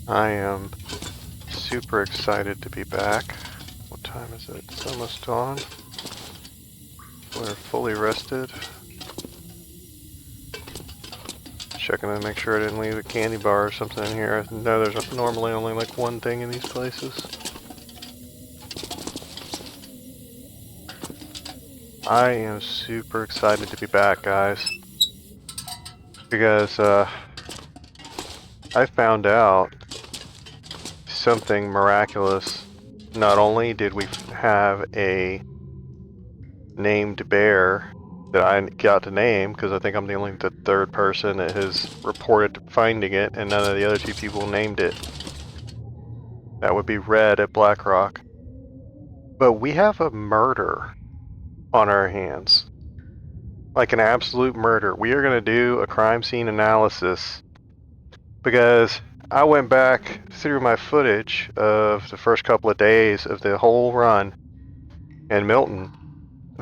I am super excited to be back. What time is it? It's almost dawn. We're fully rested. Checking to make sure I didn't leave a candy bar or something in here. I know there's normally only like one thing in these places. I am super excited to be back, guys. Because I found out something miraculous. Not only did we have a named bear that I got to name, because I think I'm the third person that has reported finding it, and none of the other two people named it. That would be Red at Blackrock. But we have a murder on our hands. Like an absolute murder. We are going to do a crime scene analysis because I went back through my footage of the first couple of days of the whole run, and Milton,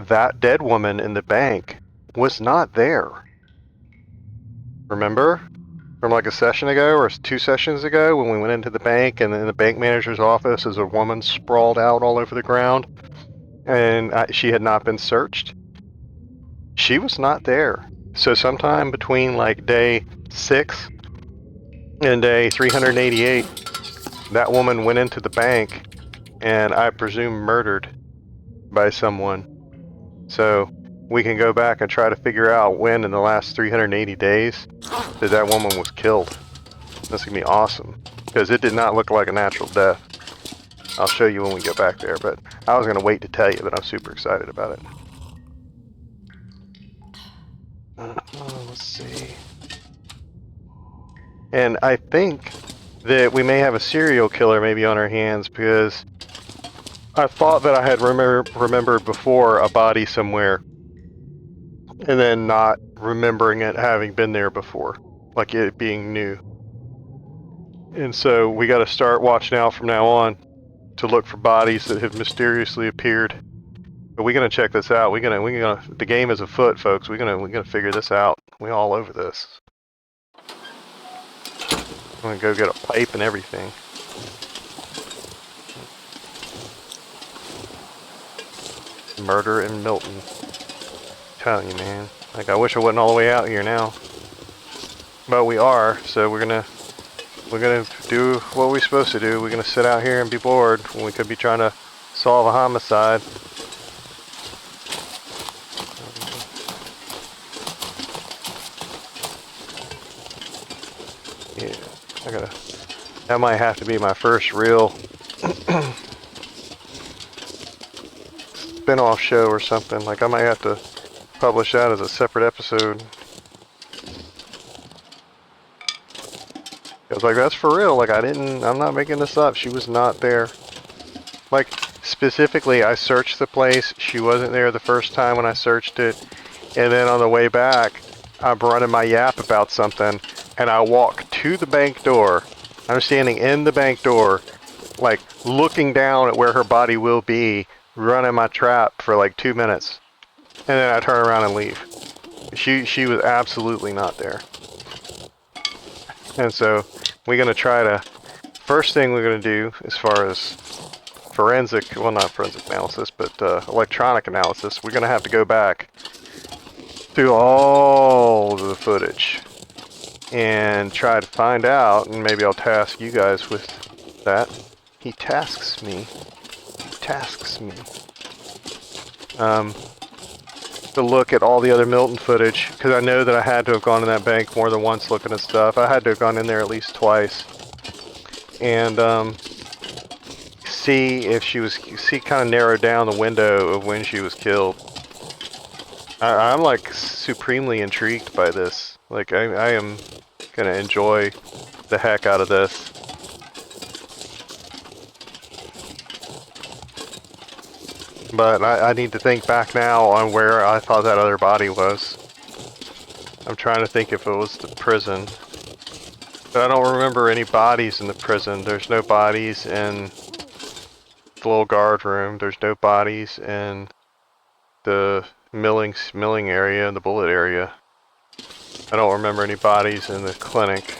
that dead woman in the bank was not there. Remember? From like a session ago or 2 sessions ago when we went into the bank, and in the bank manager's office is a woman sprawled out all over the ground, and she had not been searched. She was not there. So sometime between like day 6 and day 388, that woman went into the bank and I presume murdered by someone. So we can go back and try to figure out when in the last 380 days that woman was killed. That's gonna be awesome, because it did not look like a natural death. I'll show you when we get back there, but I was gonna wait to tell you, but I'm super excited about it. Let's see. And I think that we may have a serial killer maybe on our hands, because I thought that I had remembered before a body somewhere, and then not remembering it having been there before, like it being new. And so we got to start watching out from now on to look for bodies that have mysteriously appeared. But we're gonna check this out. The game is afoot, folks. We're gonna figure this out. We all over this. I'm gonna go get a pipe and everything. Murder in Milton. I'm telling you, man. Like, I wish I wasn't all the way out here now. But we are, so we're gonna do what we're supposed to do. We're gonna sit out here and be bored when we could be trying to solve a homicide. Yeah, that might have to be my first real spin-off show or something. Like, I might have to publish that as a separate episode. I was like, that's for real. Like, I'm not making this up. She was not there. Like, specifically, I searched the place. She wasn't there the first time when I searched it. And then on the way back, I'm running my yap about something, and I walk to the bank door. I'm standing in the bank door, like, looking down at where her body will be, running my trap for like 2 minutes. And then I turn around and leave. She was absolutely not there. And so we're going to try to, first thing we're going to do as far as not forensic analysis, but electronic analysis, we're going to have to go back through all the footage and try to find out, and maybe I'll task you guys with that. He tasks me. To look at all the other Milton footage, because I know that I had to have gone in that bank more than once looking at stuff. I had to have gone in there at least twice, and kind of narrow down the window of when she was killed. I'm like supremely intrigued by this. Like, I am gonna enjoy the heck out of this. But I need to think back now on where I thought that other body was. I'm trying to think if it was the prison. But I don't remember any bodies in the prison. There's no bodies in the little guard room. There's no bodies in the milling area, the bullet area. I don't remember any bodies in the clinic.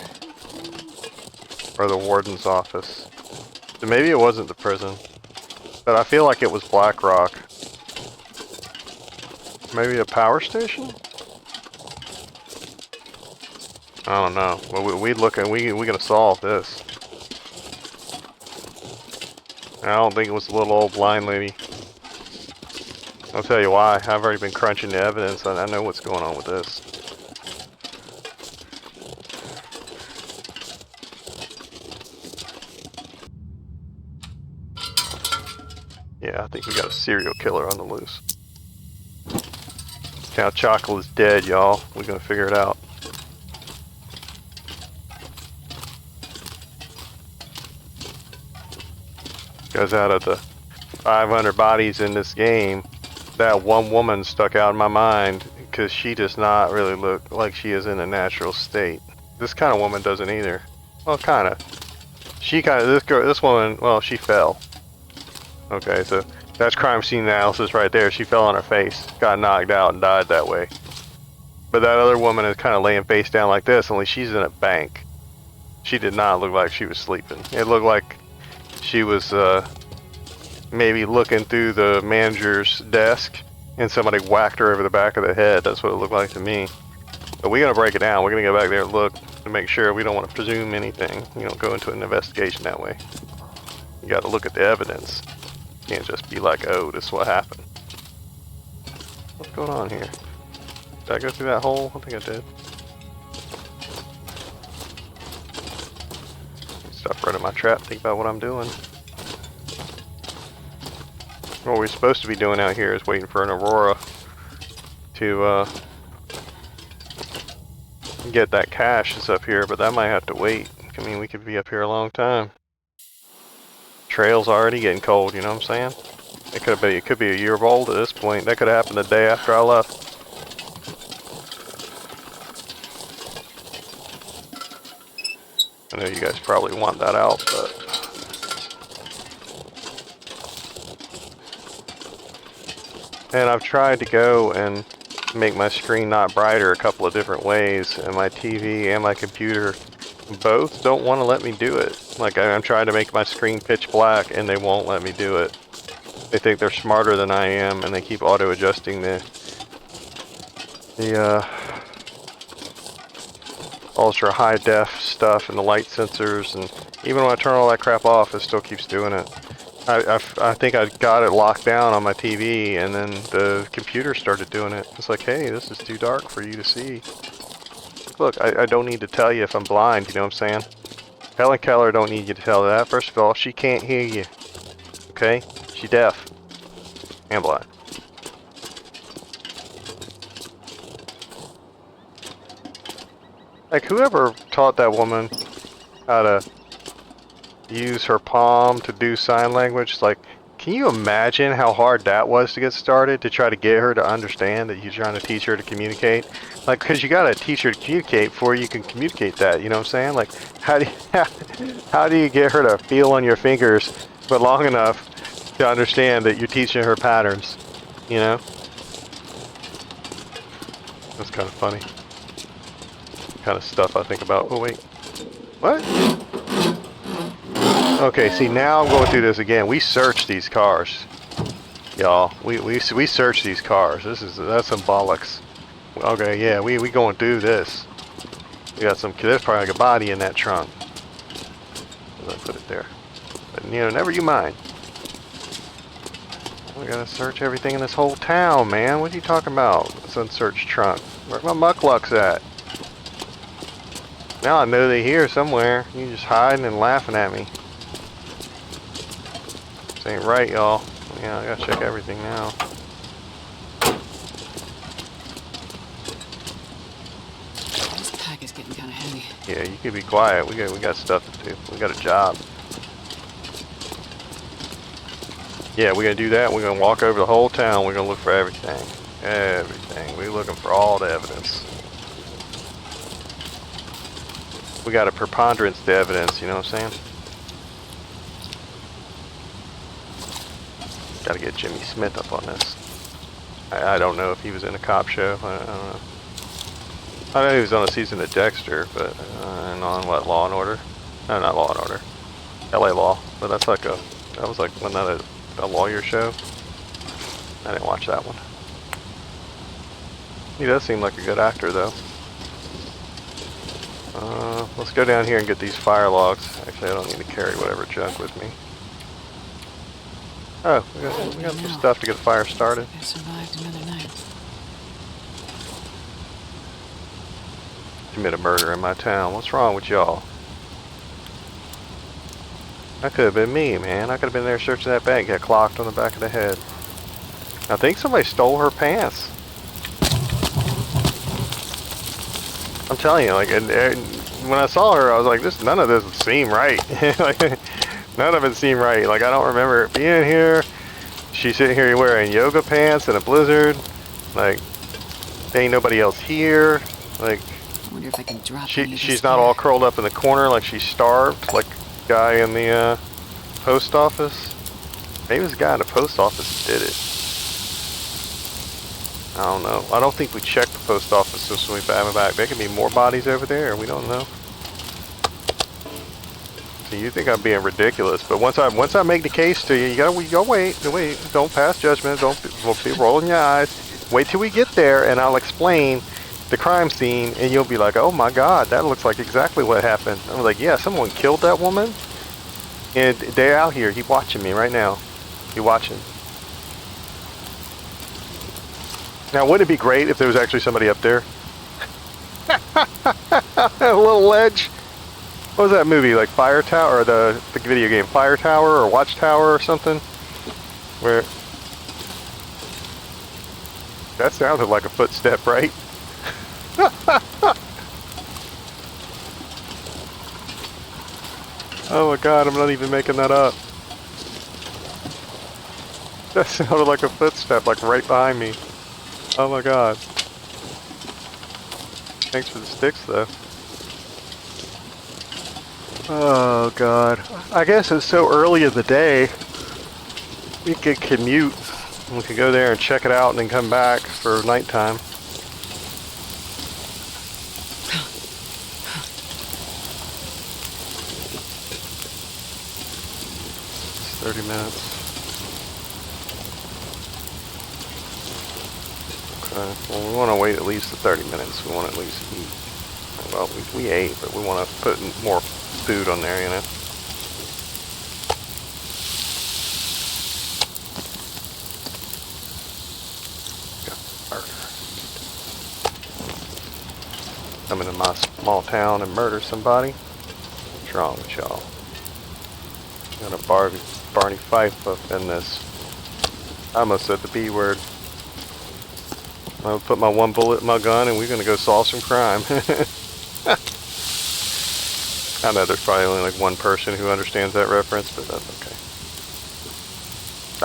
or the warden's office. So maybe it wasn't the prison, but I feel like it was Black Rock. Maybe a power station? I don't know. Well, we gonna solve this. And I don't think it was the little old blind lady. I'll tell you why. I've already been crunching the evidence and I know what's going on with this. Yeah, I think we got a serial killer on the loose. Count Chocolate is dead, y'all. We're gonna figure it out. Because out of the 500 bodies in this game, that one woman stuck out in my mind because she does not really look like she is in a natural state. This kind of woman doesn't either. Well, kind of. This woman, well, she fell. Okay, so that's crime scene analysis right there. She fell on her face, got knocked out, and died that way. But that other woman is kind of laying face down like this, only she's in a bank. She did not look like she was sleeping. It looked like she was maybe looking through the manager's desk and somebody whacked her over the back of the head. That's what it looked like to me. But we're going to break it down. We're going to go back there and look to make sure. We don't want to presume anything. You don't go into an investigation that way. You got to look at the evidence. You can't just be like, oh, this is what happened. What's going on here? Did I go through that hole? I think I did. Stop running my trap. Think about what I'm doing. What we're supposed to be doing out here is waiting for an aurora to get that cache that's up here, but that might have to wait. I mean, we could be up here a long time. Trail's already getting cold, you know what I'm saying? It could be a year old at this point. That could have happened the day after I left. I know you guys probably want that out, but and I've tried to go and make my screen not brighter a couple of different ways, and my TV and my computer both don't want to let me do it. Like, I'm trying to make my screen pitch black and they won't let me do it. They think they're smarter than I am, and they keep auto adjusting the ultra high def stuff and the light sensors, and even when I turn all that crap off, it still keeps doing it. I think I got it locked down on my TV, and then the computer started doing it. It's like, hey, this is too dark for you to see. Look, I don't need to tell you if I'm blind, you know what I'm saying? Helen Keller don't need you to tell her that. First of all, she can't hear you. Okay? She's deaf. And blind. Like, whoever taught that woman how to use her palm to do sign language, like, can you imagine how hard that was to get started, to try to get her to understand that you're trying to teach her to communicate? Like, because you gotta teach her to communicate before you can communicate that, you know what I'm saying? Like, how do you get her to feel on your fingers but long enough to understand that you're teaching her patterns, you know? That's kind of funny. Kind of stuff I think about. Oh, wait. What? Okay, see, now I'm going through this again. We searched these cars, y'all. We searched these cars. That's some bollocks. Okay, yeah, we going through this. We got some. There's probably like a body in that trunk. Let's put it there. But you know, never you mind. We gotta search everything in this whole town, man. What are you talking about? This unsearched trunk. Where's my mucklucks at? Now I know they're here somewhere. You just hiding and laughing at me. This ain't right, y'all. Yeah, I gotta check everything now. This pack is getting kind of heavy. Yeah, you can be quiet. We got stuff to do. We got a job. Yeah, we're gonna do that. We're gonna walk over the whole town. We're gonna look for everything. Everything. We're looking for all the evidence. We got a preponderance to evidence, you know what I'm saying? Gotta get Jimmy Smith up on this. I don't know if he was in a cop show. I don't know. I know he was on a season of Dexter, but and on what, Law and Order? No, not Law and Order. LA Law. But that's like a, that was like, wasn't that a lawyer show? I didn't watch that one. He does seem like a good actor though. Let's go down here and get these fire logs. Actually, I don't need to carry whatever junk with me. Oh, we got some stuff to get the fire started. I survived another night. Commit a murder in my town. What's wrong with y'all? That could have been me, man. I could have been there searching that bank, got clocked on the back of the head. I think somebody stole her pants. I'm telling you, like, and when I saw her, I was like, none of this seemed right. Like, none of it seemed right. Like, I don't remember it being here. She's sitting here wearing yoga pants in a blizzard. Like, there ain't nobody else here. Like, I wonder if I can drop she's not all curled up in the corner like she's starved, like the guy in the post office. Maybe it was the guy in the post office that did it. I don't know. I don't think we checked the post office since we got back. There could be more bodies over there. We don't know. So you think I'm being ridiculous, but once I make the case to you, you gotta wait. Don't pass judgment. Don't be rolling your eyes. Wait till we get there, and I'll explain the crime scene, and you'll be like, "Oh my God, that looks like exactly what happened." I'm like, "Yeah, someone killed that woman, and they're out here. He's watching me right now. He's watching." Now, wouldn't it be great if there was actually somebody up there? A little ledge. What was that movie, like Fire Tower, or the video game Fire Tower or Watchtower or something? Where that sounded like a footstep, right? Oh my God, I'm not even making that up. That sounded like a footstep, like right behind me. Oh my God. Thanks for the sticks though. Oh God. I guess it's so early in the day. We could commute. We could go there and check it out and then come back for nighttime. It's 30 minutes. Well, we want to wait at least the 30 minutes. We want to at least eat. Well, we ate, but we want to put more food on there, you know. Come into my small town and murder somebody. What's wrong with y'all? Got a Barney Fife up in this. I almost said the B word. I'll put my one bullet in my gun and we're gonna go solve some crime. I know there's probably only like one person who understands that reference, but that's okay.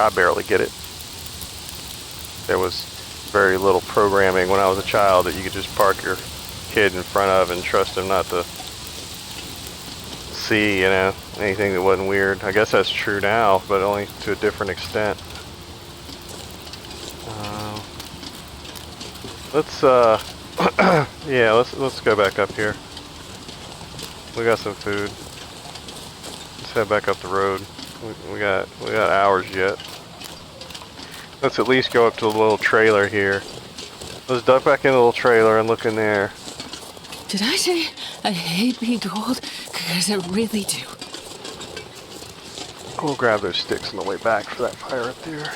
I barely get it. There was very little programming when I was a child that you could just park your kid in front of and trust him not to see, you know, anything that wasn't weird. I guess that's true now, but only to a different extent. Let's yeah, let's go back up here. We got some food. Let's head back up the road. We got hours yet. Let's at least go up to the little trailer here. Let's duck back in the little trailer and look in there. Did I say I hate being told? Because I really do. We'll grab those sticks on the way back for that fire up there.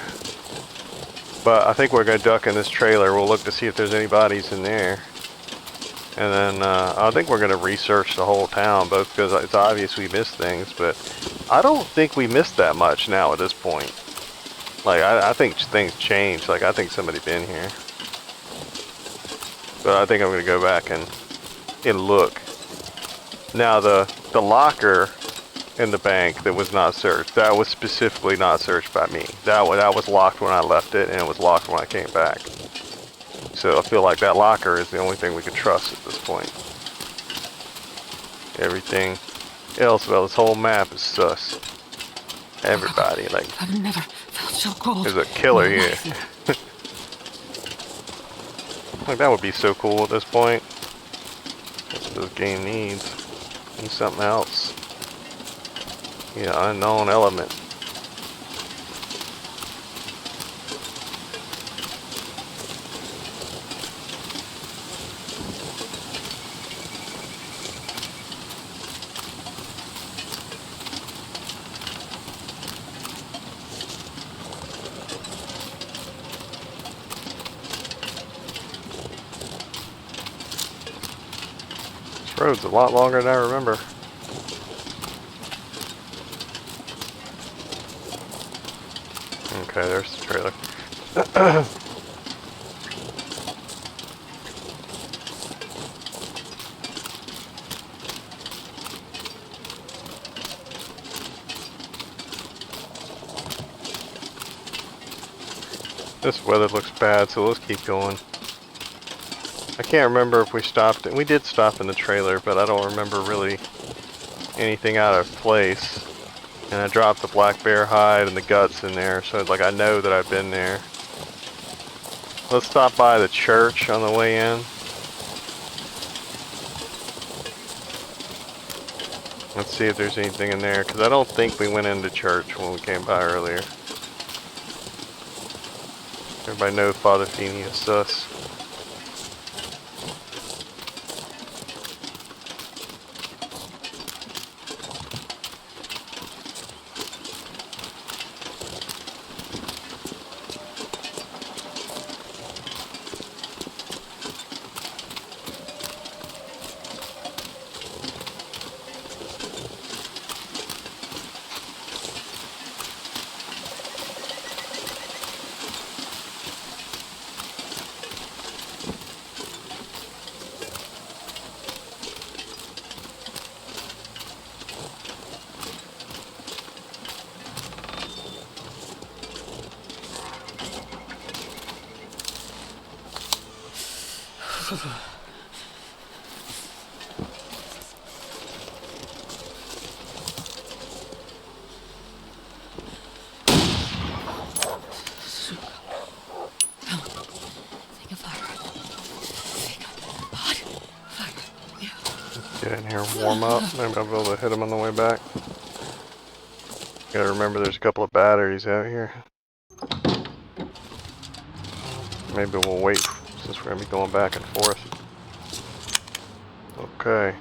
But I think we're going to duck in this trailer. We'll look to see if there's any bodies in there. And then I think we're going to research the whole town, both because it's obvious we missed things, but I don't think we missed that much now at this point. Like, I think things changed. Like, I think somebody been here. But I think I'm going to go back and look. Now, the locker in the bank that was not searched, that was specifically not searched by me. That was locked when I left it, and it was locked when I came back. So I feel like that locker is the only thing we could trust at this point. Everything else about this whole map is sus. Everybody, like, I've never felt so cold. there's a killer here. Like, that would be so cool at this point. That's what this game needs. Need something else. Yeah, unknown element. This road's a lot longer than I remember. Okay, there's the trailer. This weather looks bad, so let's keep going. I can't remember if we stopped. We did stop in the trailer, but I don't remember really anything out of place. And I dropped the black bear hide and the guts in there, so like I know that I've been there. Let's stop by the church on the way in. Let's see if there's anything in there, because I don't think we went into church when we came by earlier. Everybody knows Father Feeney is sus. Get in here and warm up. Maybe I'll be able to hit them on the way back. Gotta remember there's a couple of batteries out here. Maybe we'll wait since we're gonna be going back and forth. Okay.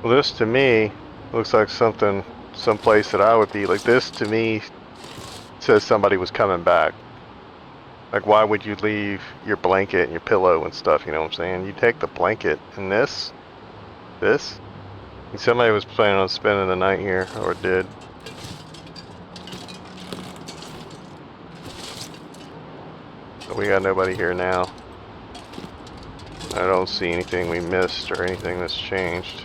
Well, this to me looks like something, someplace that I would be. Like this to me says somebody was coming back. Like why would you leave your blanket and your pillow and stuff, you know what I'm saying? You take the blanket and this. And somebody was planning on spending the night here, or did. But we got nobody here now. I don't see anything we missed or anything that's changed.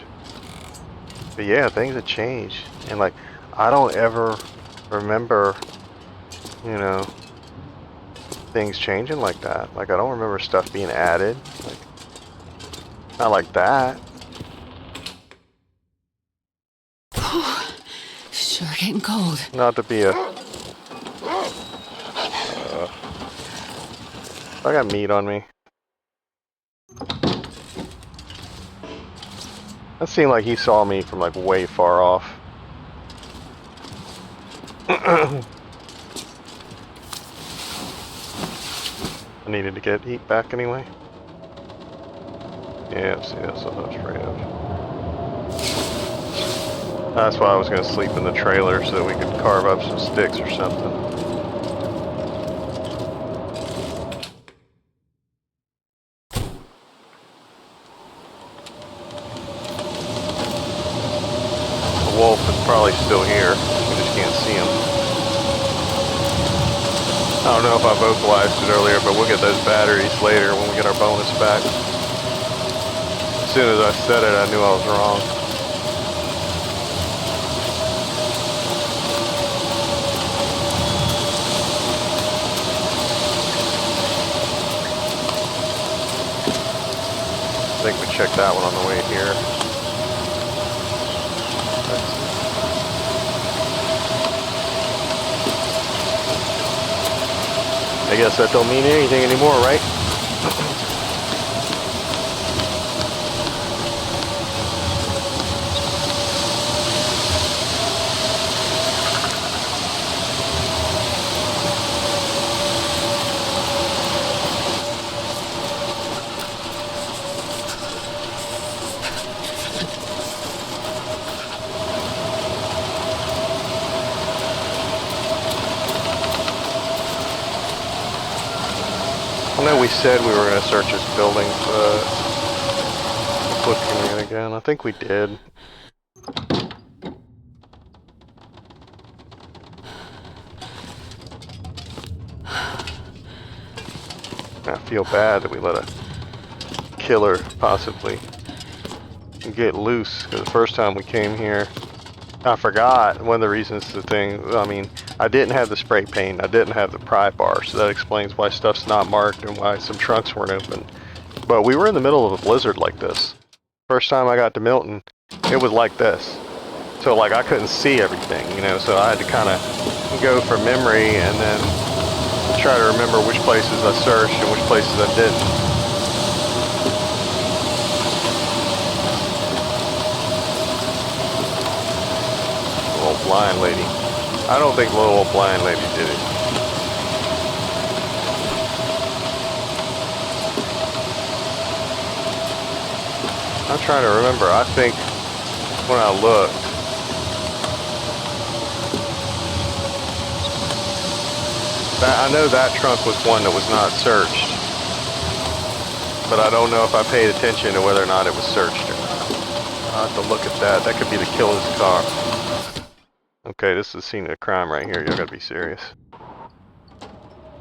But yeah, things have changed. And like, I don't ever remember, you know, things changing like that. Like, I don't remember stuff being added. Like, not like that. Sure getting cold. Not to be a... I got meat on me. That seemed like he saw me from like way far off. I needed to get heat back anyway. Yeah, see, that's what I was afraid of. That's why I was going to sleep in the trailer so that we could carve up some sticks or something. The wolf is probably still here. We just can't see him. I don't know if I vocalized it earlier, but we'll get those batteries later when we get our bonus back. As soon as I said it, I knew I was wrong. I think we checked that one on the way here. I guess that don't mean anything anymore, right? I know we said we were going to search this building, but looking at it again, I think we did. I feel bad that we let a killer possibly get loose, because the first time we came here, I forgot one of the reasons the thing, I mean, I didn't have the spray paint, I didn't have the pry bar, so that explains why stuff's not marked and why some trunks weren't open. But we were in the middle of a blizzard like this. First time I got to Milton, it was like this. So like I couldn't see everything, you know, so I had to kind of go from memory and then try to remember which places I searched and which places I didn't. Little blind lady. I don't think the little old blind lady did it. I'm trying to remember. I think when I looked, I know that trunk was one that was not searched, but I don't know if I paid attention to whether or not it was searched or not. I'll have to look at that. That could be the killer's car. Okay, this is the scene of the crime right here. Y'all gotta be serious.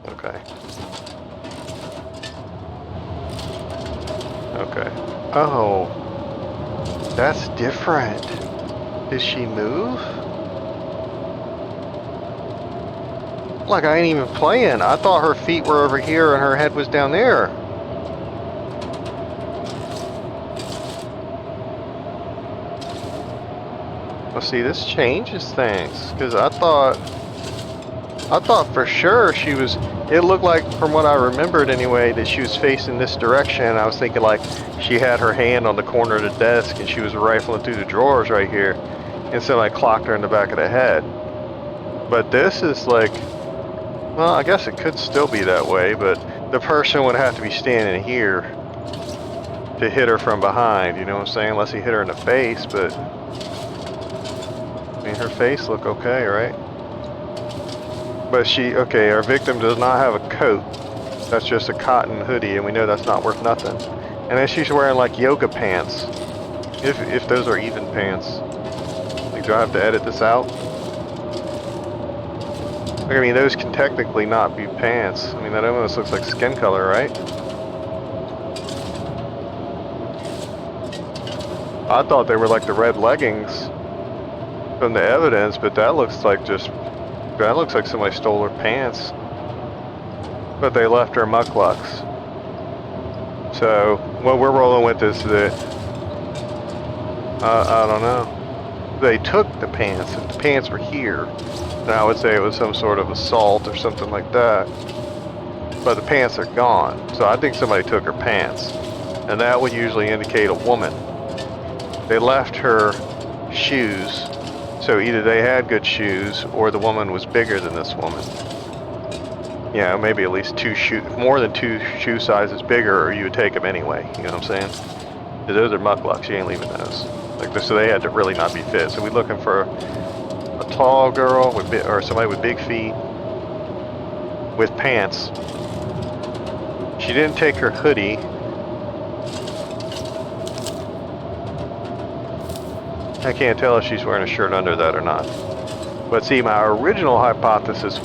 Okay. Okay. Oh. That's different. Did she move? Like I ain't even playing. I thought her feet were over here and her head was down there. Well, see, this changes things, because I thought for sure she was, it looked like, from what I remembered anyway, that she was facing this direction. I was thinking like she had her hand on the corner of the desk and she was rifling through the drawers right here, and so I clocked her in the back of the head. But this is like, well, I guess it could still be that way, but the person would have to be standing here to hit her from behind, you know what I'm saying? Unless he hit her in the face, but I mean, her face looked okay, right? But okay, our victim does not have a coat. That's just a cotton hoodie, and we know that's not worth nothing. And then she's wearing like yoga pants. If those are even pants. Like, do I have to edit this out? I mean, those can technically not be pants. I mean, that almost looks like skin color, right? I thought they were like the red leggings from the evidence, but that looks like somebody stole her pants. But they left her mucklucks. So what we're rolling with is that I don't know. They took the pants. If the pants were here, then I would say it was some sort of assault or something like that. But the pants are gone, so I think somebody took her pants, and that would usually indicate a woman. They left her shoes. So either they had good shoes or the woman was bigger than this woman. Yeah, maybe at least more than two shoe sizes bigger, or you would take them anyway. You know what I'm saying? Those are mucklucks. You ain't leaving those. Like, so they had to really not be fit. So we're looking for a tall girl or somebody with big feet with pants. She didn't take her hoodie. I can't tell if she's wearing a shirt under that or not. But see, my original hypothesis is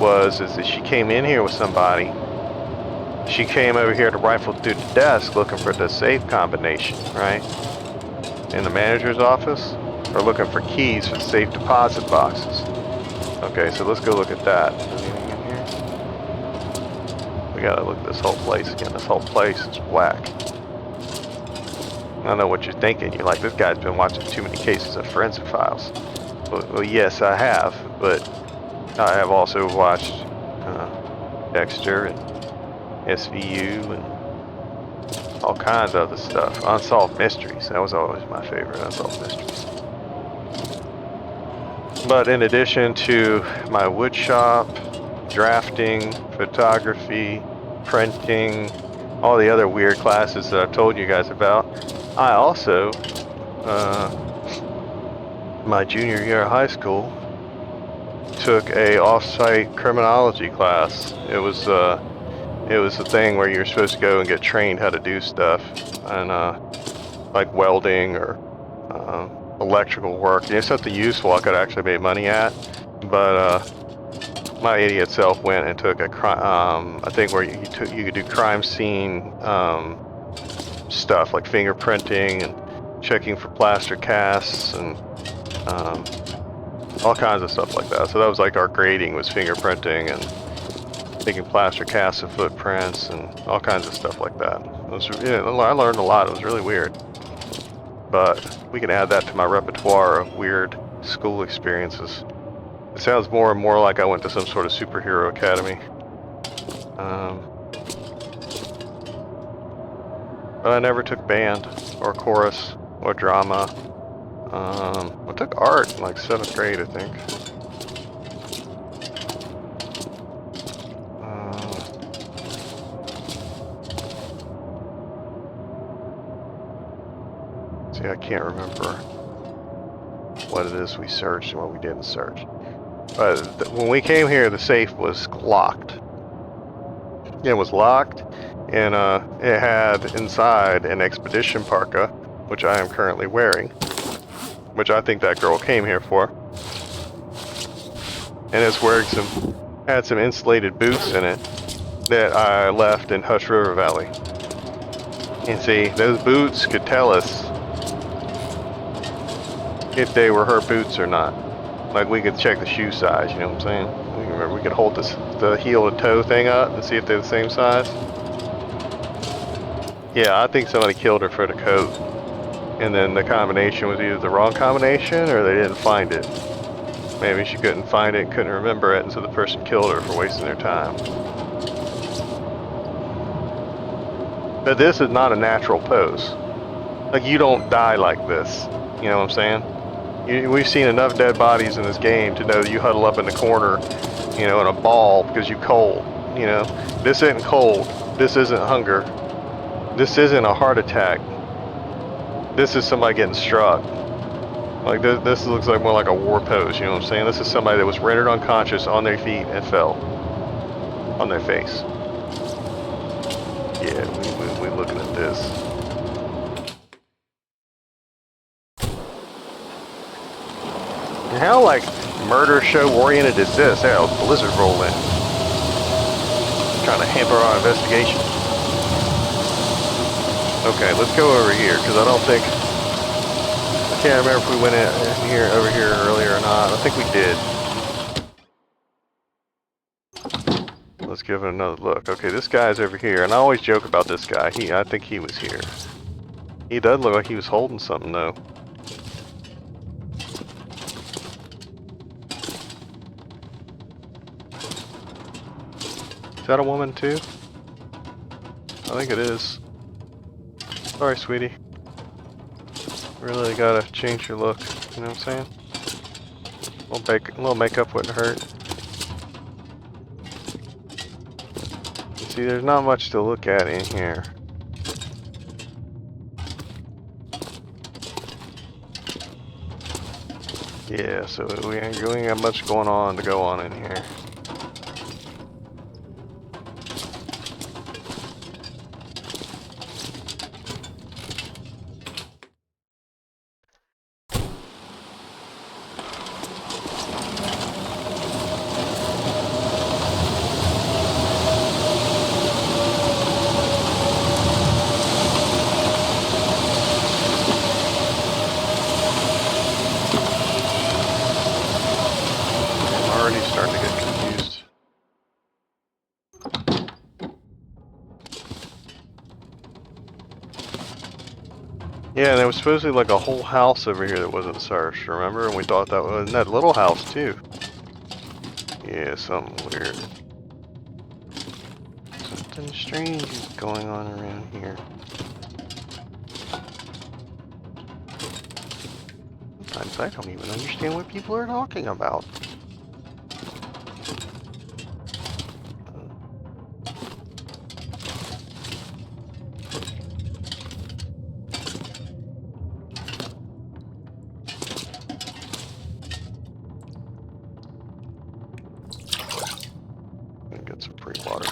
that she came in here with somebody. She came over here to rifle through the desk looking for the safe combination, right? In the manager's office? Or looking for keys for the safe deposit boxes. Okay, so let's go look at that. Anything in here? We gotta look at this whole place again. This whole place is whack. I don't know what you're thinking. You're like, this guy's been watching too many cases of Forensic Files. Well, yes, I have, but I have also watched Dexter and SVU, and all kinds of other stuff. Unsolved mysteries. That was always my favorite, unsolved mysteries. But in addition to my wood shop, drafting, photography, printing, all the other weird classes that I've told you guys about, I also, my junior year of high school, took a off-site criminology class. It was the thing where you're supposed to go and get trained how to do stuff, and like welding or electrical work. You know, something useful I could actually make money at. But my idiot self went and took a I think where you could do crime scene stuff like fingerprinting and checking for plaster casts and all kinds of stuff like that. So that was like our grading was fingerprinting and taking plaster casts of footprints and all kinds of stuff like that. It was, I learned a lot. It was really weird. But we can add that to my repertoire of weird school experiences. It sounds more and more like I went to some sort of superhero academy. But I never took band or chorus or drama. I took art in like 7th grade, I think. See, I can't remember what it is we searched and what we didn't search. But when we came here, the safe was locked. It was locked, and it had inside an expedition parka, which I am currently wearing, which I think that girl came here for. And it's wearing had some insulated boots in it that I left in Hush River Valley. And see, those boots could tell us if they were her boots or not. Like, we could check the shoe size, you know what I'm saying? We could hold the heel and toe thing up and see if they're the same size. Yeah, I think somebody killed her for the coat. And then the combination was either the wrong combination or they didn't find it. Maybe she couldn't find it, couldn't remember it, and so the person killed her for wasting their time. But this is not a natural pose. Like, you don't die like this. You know what I'm saying? We've seen enough dead bodies in this game to know that you huddle up in the corner, you know, in a ball because you're cold. You know, this isn't cold. This isn't hunger. This isn't a heart attack. This is somebody getting struck. Like, this looks like more like a war pose, you know what I'm saying? This is somebody that was rendered unconscious on their feet and fell on their face. Yeah, we're looking at this. And how, like, murder show oriented is this? How Blizzard roll in? Trying to hamper our investigation. Okay, let's go over here, because I don't think... I can't remember if we went over here earlier or not. I think we did. Let's give it another look. Okay, this guy's over here, and I always joke about this guy. I think he was here. He does look like he was holding something, though. Is that a woman, too? I think it is. Sorry, sweetie. Really gotta change your look, you know what I'm saying? A little makeup wouldn't hurt. See, there's not much to look at in here. Yeah, so we ain't got much going on to go on in here. Starting to get confused. Yeah, there was supposedly like a whole house over here that wasn't searched, remember? And we thought that was in that little house too. Yeah, something weird. Something strange is going on around here. Sometimes I don't even understand what people are talking about. Get some free water.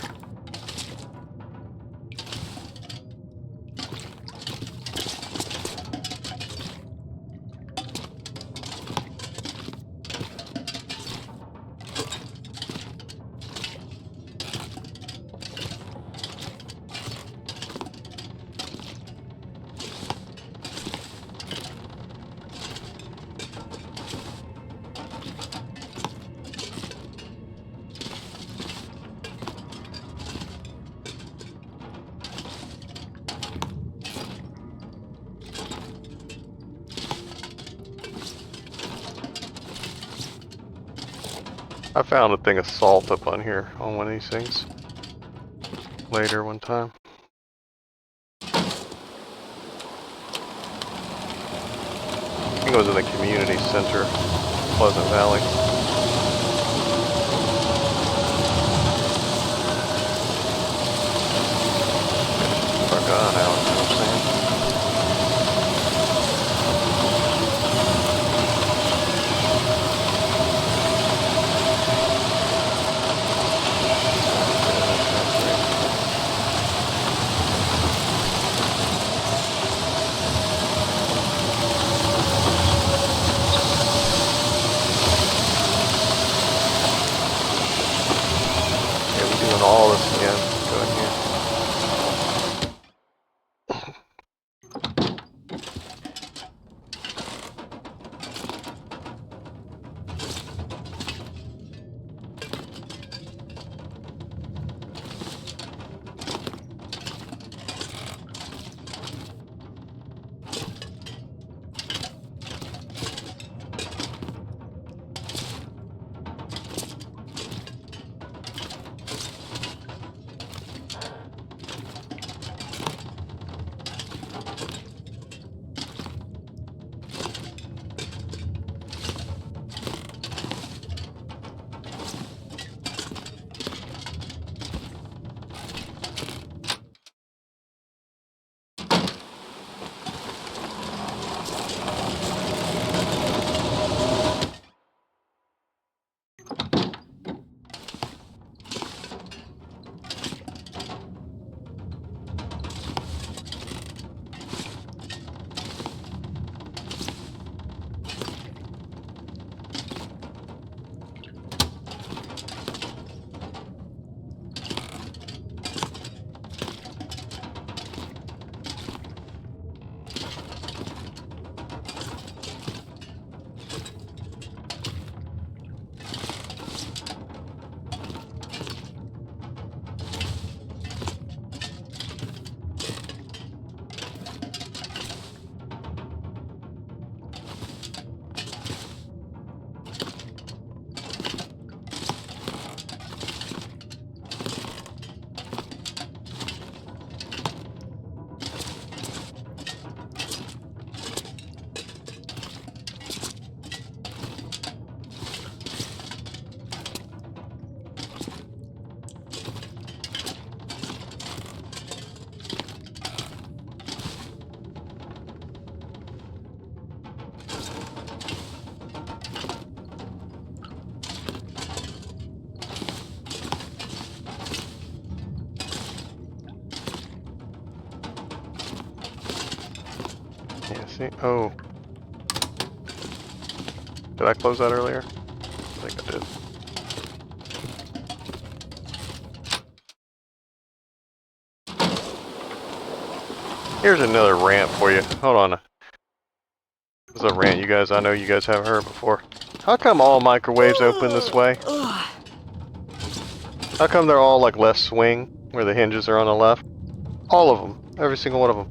I found a thing of salt up on here on one of these things later one time. I think it was in the community center, Pleasant Valley. Forgot how, you know what I'm saying? All this again. Go in here. Yeah, see? Oh. Did I close that earlier? I think I did. Here's another rant for you. Hold on. This is a rant, you guys. I know you guys haven't heard before. How come all microwaves open this way? How come they're all like left swing, where the hinges are on the left? All of them. Every single one of them.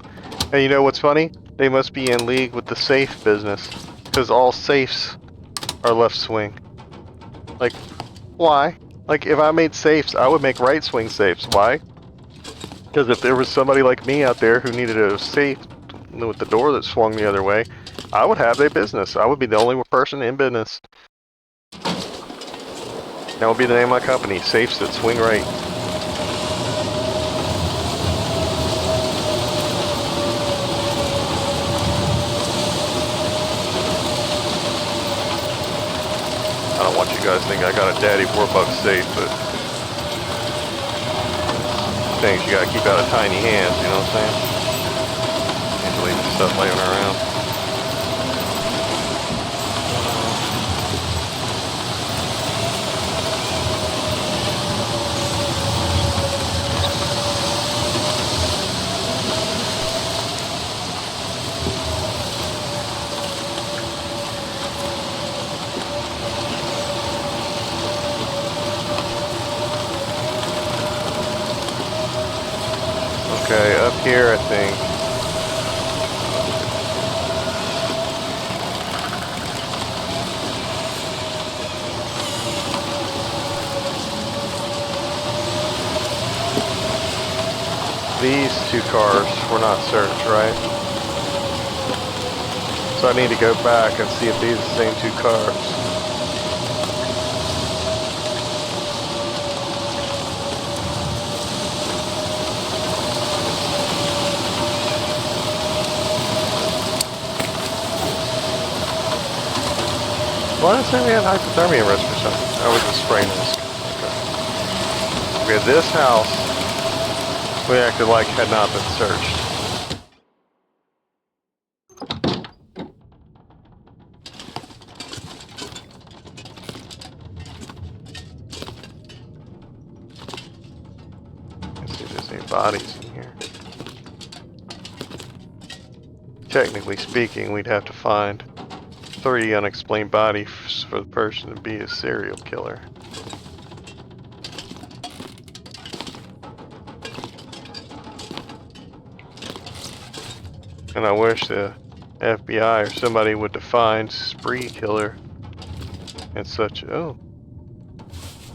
And you know what's funny? They must be in league with the safe business. Because all safes are left swing. Like, why? Like, if I made safes, I would make right swing safes. Why? Because if there was somebody like me out there who needed a safe with the door that swung the other way, I would have their business. I would be the only person in business. That would be the name of my company, Safes That Swing Right. I don't want you guys to think I got a daddy $4 safe, but things you gotta keep out of tiny hands, you know what I'm saying? Can't leave stuff laying around. Okay, up here I think. These two cars were not searched, right? So I need to go back and see if these are the same two cars. Why did it say we had hypothermia risk or something? Oh, we just sprain risk. Okay. Okay, this house, we acted like had not been searched. Let's see if there's any bodies in here. Technically speaking, we'd have to find 3 unexplained bodies for the person to be a serial killer. And I wish the FBI or somebody would define spree killer and such. Oh,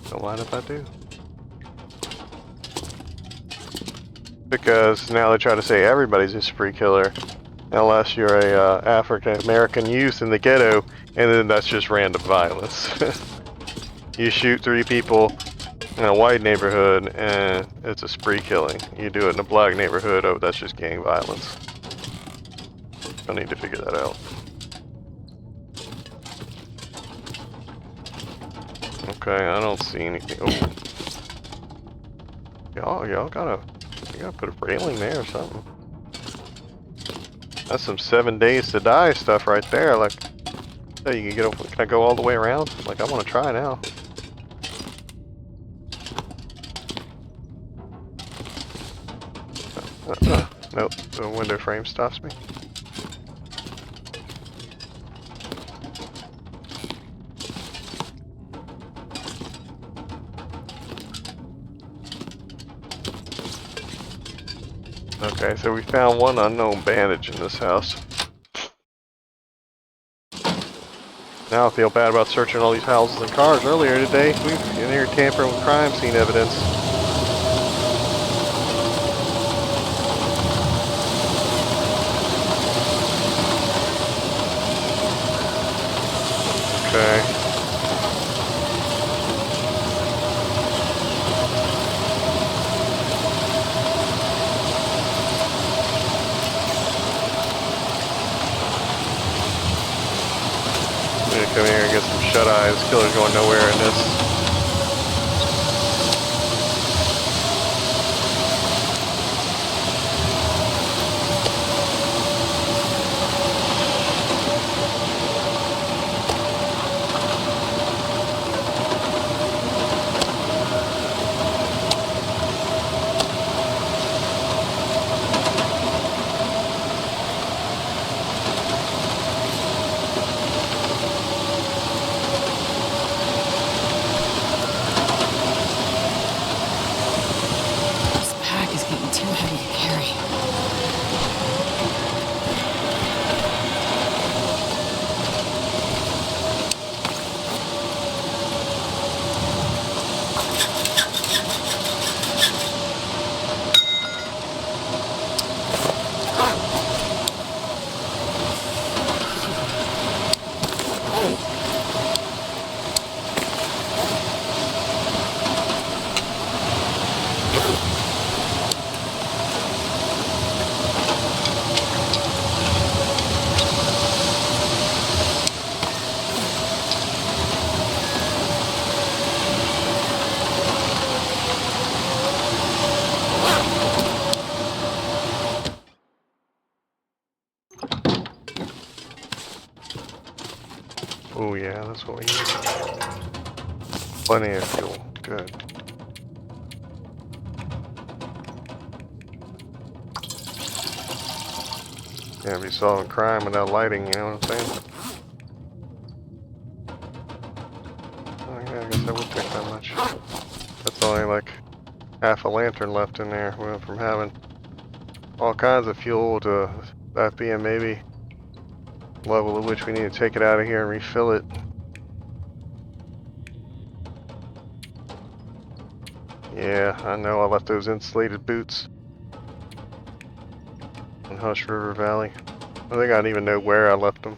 don't mind if I do. Because now they try to say everybody's a spree killer, unless you're a African American youth in the ghetto, and then that's just random violence. You shoot 3 people in a white neighborhood, and it's a spree killing. You do it in a black neighborhood, oh, that's just gang violence. I need to figure that out. Okay, I don't see anything. Oh, y'all gotta put a railing there or something. That's some 7 days to die stuff right there. Like, hey, you can get. Can I go all the way around? Like, I want to try now. Nope, the window frame stops me. Okay, so we found one unknown bandage in this house. Now I feel bad about searching all these houses and cars. Earlier today, we in here tampering with crime scene evidence. Okay. I'm gonna come here and get some shut-eye. This killer's going nowhere in this. That's what we need. Plenty of fuel. Good. Can't be solving crime without lighting, you know what I'm saying? Oh yeah, I guess that would take that much. That's only like half a lantern left in there. We went from having all kinds of fuel to that being maybe level at which we need to take it out of here and refill it. Yeah, I know I left those insulated boots in Hush River Valley. I think I don't even know where I left them.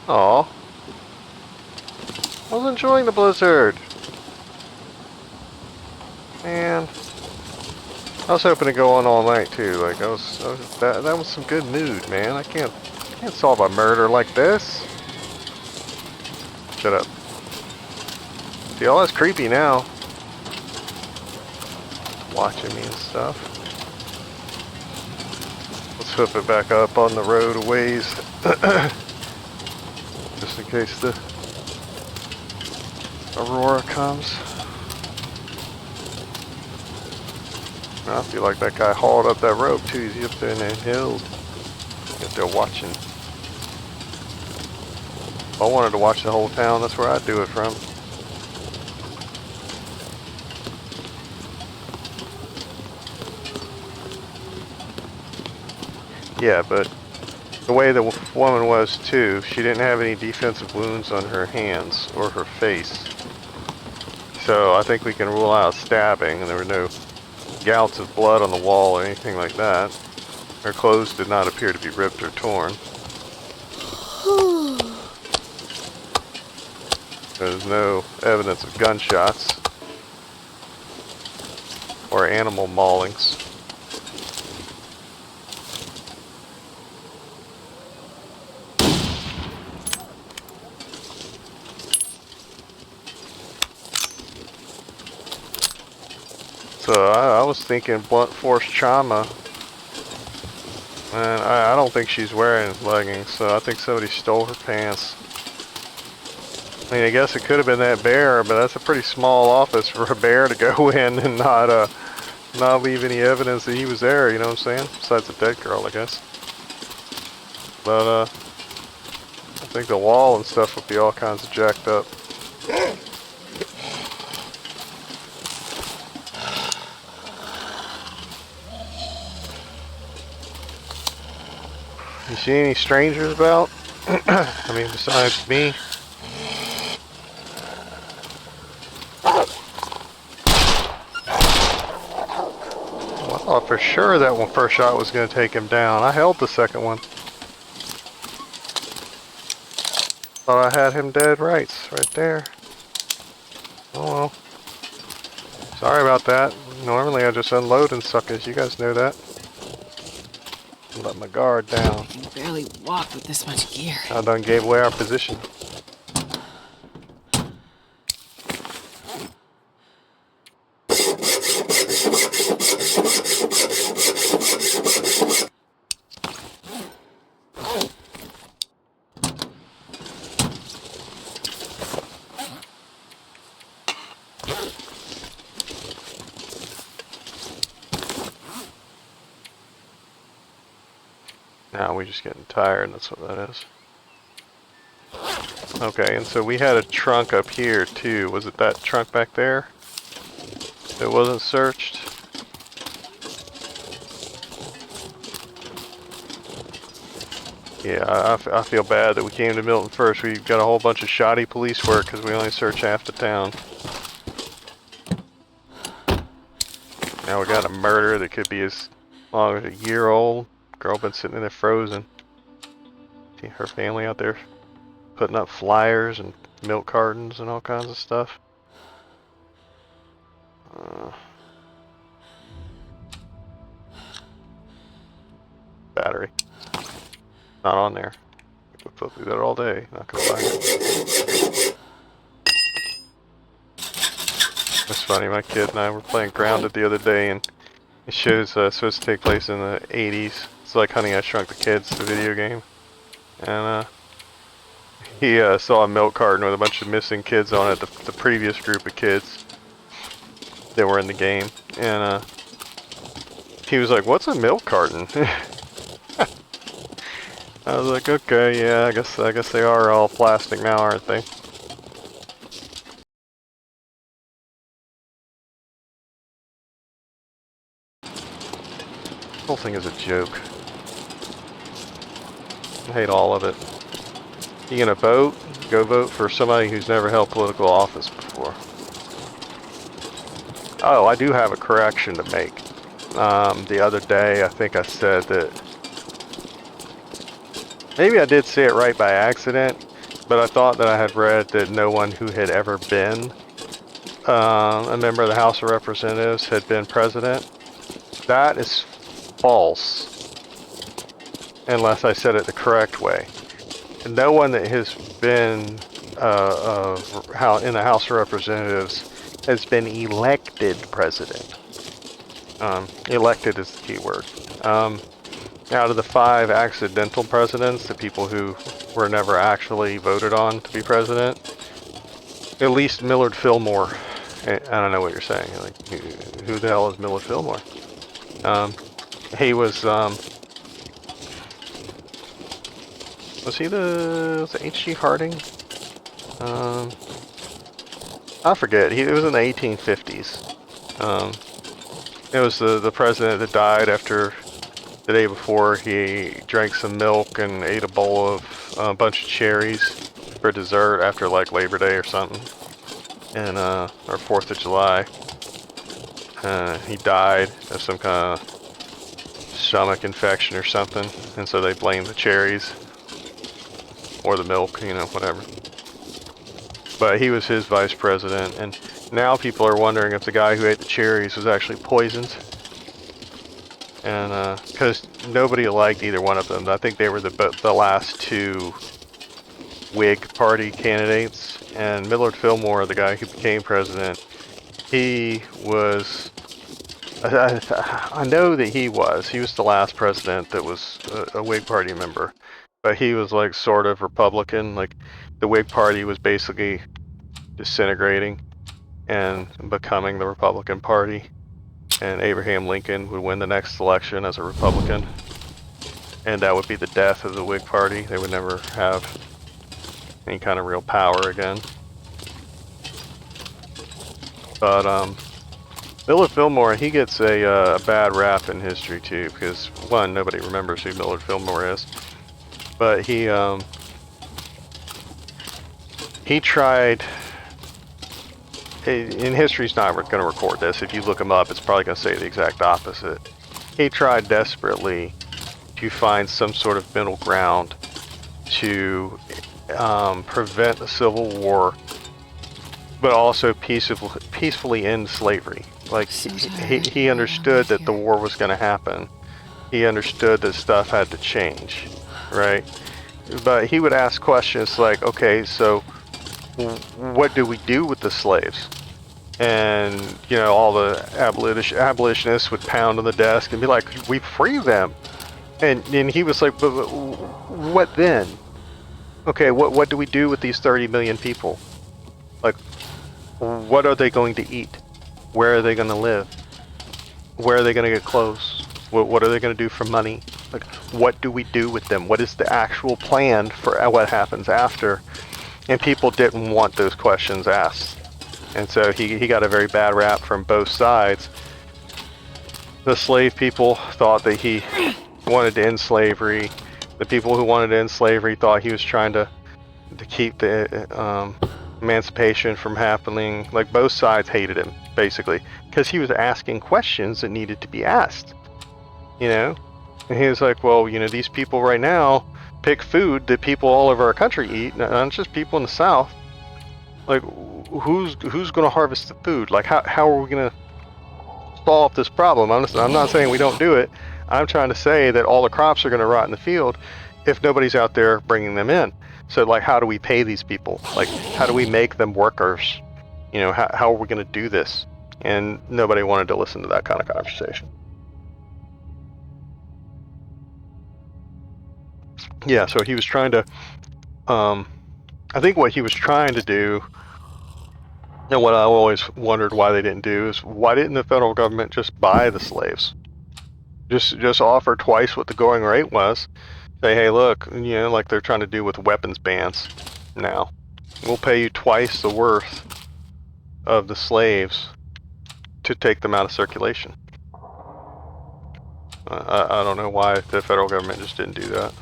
Aw. I was enjoying the blizzard. Man. I was hoping to go on all night too. Like that was some good mood, man. I can't solve a murder like this. Shut up. See, all that's creepy now. Watching me and stuff. Let's hoof it back up on the road a ways. Just in case the Aurora comes. I feel like that guy hauled up that rope too. He's up there in the hills. Up there watching. If I wanted to watch the whole town, that's where I'd do it from. Yeah, but the way the woman was too, she didn't have any defensive wounds on her hands or her face. So I think we can rule out stabbing, and there were no gouts of blood on the wall or anything like that. Her clothes did not appear to be ripped or torn. There's no evidence of gunshots or animal maulings. So I was thinking blunt force trauma, and I don't think she's wearing leggings, so I think somebody stole her pants. I mean, I guess it could have been that bear, but that's a pretty small office for a bear to go in and not leave any evidence that he was there, you know what I'm saying? Besides a dead girl, I guess. But I think the wall and stuff would be all kinds of jacked up. You see any strangers about? I mean, besides me. Well, I thought for sure that one first shot was going to take him down. I held the second one. Thought I had him dead right there. Oh well. Sorry about that. Normally I just unload and suckers. You guys know that. Let my guard down. I can barely walk with this much gear. I done gave away our position. Now we're just getting tired, that's what that is. Okay, and so we had a trunk up here too. Was it that trunk back there? It wasn't searched? Yeah, I feel bad that we came to Milton first. We got a whole bunch of shoddy police work because we only searched half the town. Now we got a murder that could be as long as a year old. Girl been sitting in there frozen. See her family out there putting up flyers and milk cartons and all kinds of stuff. Battery. Not on there. We'll flip through that all day. Not gonna find it. It's funny. My kid and I were playing Grounded the other day, and it shows supposed to take place in the 80s. It's like Honey, I Shrunk the Kids, the video game. And he saw a milk carton with a bunch of missing kids on it, the previous group of kids that were in the game. And he was like, "What's a milk carton?" I was like, "Okay, yeah, I guess they are all plastic now, aren't they?" The whole thing is a joke. I hate all of it. You gonna vote? Go vote for somebody who's never held political office before. Oh, I do have a correction to make. The other day, I think I said that... Maybe I did say it right by accident, but I thought that I had read that no one who had ever been a member of the House of Representatives had been president. That is false, unless I said it the correct way. No one that has been in the House of Representatives has been elected president. Elected is the key word. Out of the 5 accidental presidents, the people who were never actually voted on to be president, at least Millard Fillmore. I don't know what you're saying. Like, who the hell is Millard Fillmore? He was it H.G. Harding? I forget. It was in the 1850s. It was the president that died after the day before he drank some milk and ate a bowl of a bunch of cherries for dessert after like Labor Day or something, and or 4th of July. He died of some kind of stomach infection or something, and so they blamed the cherries or the milk, you know, whatever. But he was his vice president, and now people are wondering if the guy who ate the cherries was actually poisoned. And because nobody liked either one of them. I think they were the last 2 Whig Party candidates, and Millard Fillmore, the guy who became president, he was... I know that he was the last president that was a Whig Party member, but he was like sort of Republican. Like the Whig Party was basically disintegrating and becoming the Republican Party, and Abraham Lincoln would win the next election as a Republican, and that would be the death of the Whig Party. They would never have any kind of real power again. But Millard Fillmore, he gets a bad rap in history too, because one, nobody remembers who Millard Fillmore is, but he tried. In history's not going to record this. If you look him up, it's probably going to say the exact opposite. He tried desperately to find some sort of middle ground to prevent the Civil War, but also peacefully end slavery. Like, he understood that the war was going to happen. He understood that stuff had to change, right? But he would ask questions like, okay, so what do we do with the slaves? And, you know, all the abolitionists would pound on the desk and be like, we free them. And he was like, but what then? Okay, what do we do with these 30 million people? Like, what are they going to eat? Where are they going to live? Where are they going to get clothes? What are they going to do for money? Like, what do we do with them? What is the actual plan for what happens after? And people didn't want those questions asked. And so he got a very bad rap from both sides. The slave people thought that he wanted to end slavery. The people who wanted to end slavery thought he was trying to keep the emancipation from happening. Like, both sides hated him, basically, because he was asking questions that needed to be asked, you know? And he was like, well, you know, these people right now pick food that people all over our country eat, not just people in the South. Like, who's going to harvest the food? Like, how are we going to solve this problem? I'm not saying we don't do it. I'm trying to say that all the crops are going to rot in the field if nobody's out there bringing them in. So, like, how do we pay these people? Like, how do we make them workers? You know, how are we going to do this? And nobody wanted to listen to that kind of conversation. Yeah, so he was trying to, I think what he was trying to do, and what I always wondered why they didn't do, is why didn't the federal government just buy the slaves? Just offer twice what the going rate was. Say, hey, look, you know, like they're trying to do with weapons bans now. We'll pay you twice the worth of the slaves to take them out of circulation. I don't know why the federal government just didn't do that.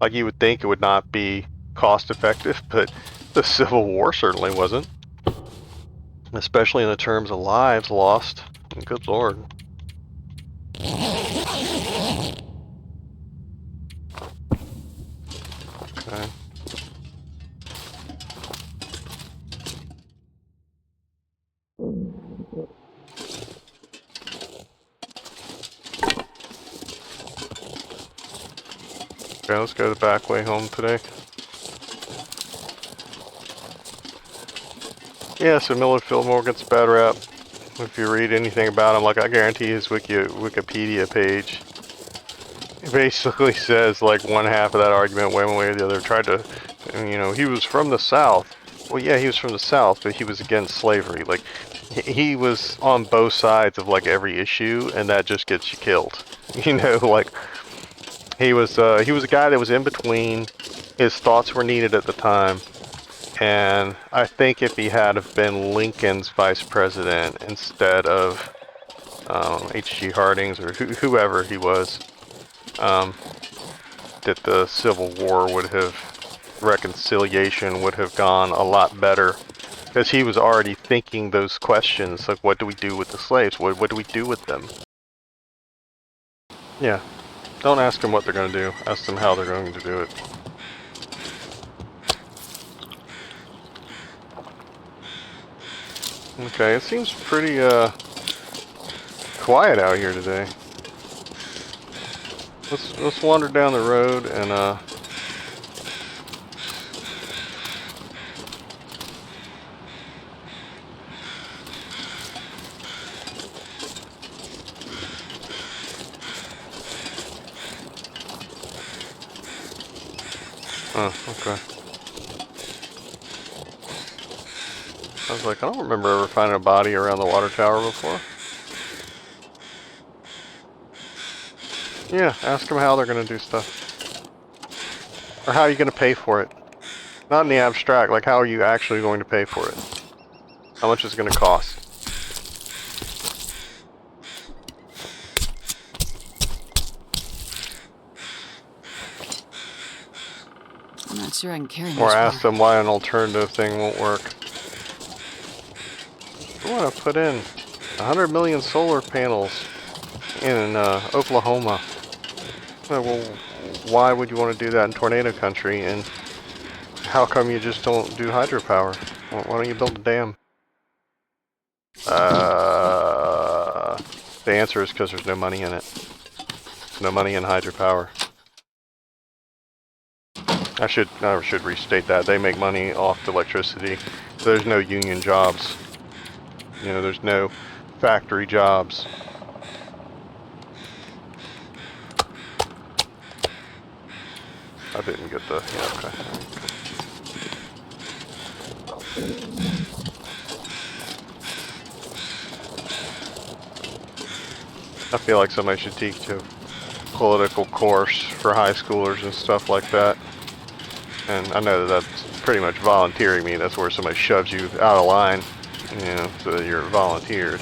Like, you would think it would not be cost effective, but the Civil War certainly wasn't. Especially in the terms of lives lost. Good Lord. Okay. Okay, let's go the back way home today. Yeah, so Millard Fillmore gets a bad rap. If you read anything about him, like, I guarantee his Wikipedia page basically says, like, one half of that argument one way or the other. Tried to, you know, he was from the South. Well, yeah, he was from the South, but he was against slavery. Like, he was on both sides of, like, every issue, and that just gets you killed. You know, like, he was a guy that was in between. His thoughts were needed at the time. And I think if he had have been Lincoln's vice president instead of H.G. Harding's or whoever he was, that the Civil War would have, reconciliation would have gone a lot better. Because he was already thinking those questions, like, what do we do with the slaves? What do we do with them? Yeah. Don't ask them what they're going to do. Ask them how they're going to do it. Okay, it seems pretty quiet out here today. Let's wander down the road and oh, okay. I was like, I don't remember ever finding a body around the water tower before. Yeah, ask them how they're going to do stuff. Or how are you going to pay for it? Not in the abstract, like how are you actually going to pay for it? How much is it going to cost? I'm not sure I can carry much Or ask more. them why an alternative thing won't work. We want to put in 100 million solar panels in Oklahoma. Well, why would you want to do that in tornado country? And how come you just don't do hydropower? Why don't you build a dam? The answer is because there's no money in it. There's no money in hydropower. I should restate that. They make money off the electricity. There's no union jobs. You know, there's no factory jobs. I didn't get the, yeah, okay. I feel like somebody should teach a political course for high schoolers and stuff like that. And I know that that's pretty much volunteering me. That's where somebody shoves you out of line, you know, so that you're volunteered.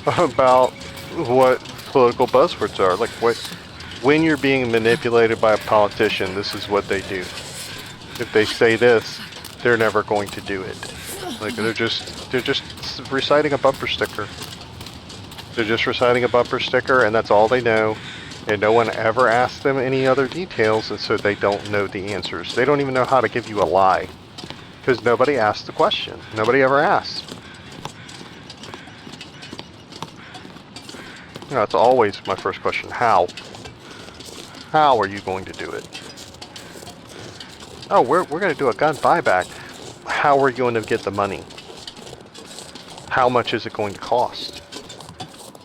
About what political buzzwords are. Like, when you're being manipulated by a politician, this is what they do. If they say this, they're never going to do it. Like, they're just reciting a bumper sticker. They're just reciting a bumper sticker, and that's all they know. And no one ever asks them any other details, and so they don't know the answers. They don't even know how to give you a lie. Because nobody asked the question. Nobody ever asked. You know, that's always my first question. How? How are you going to do it? Oh, we're going to do a gun buyback. How are you going to get the money? How much is it going to cost?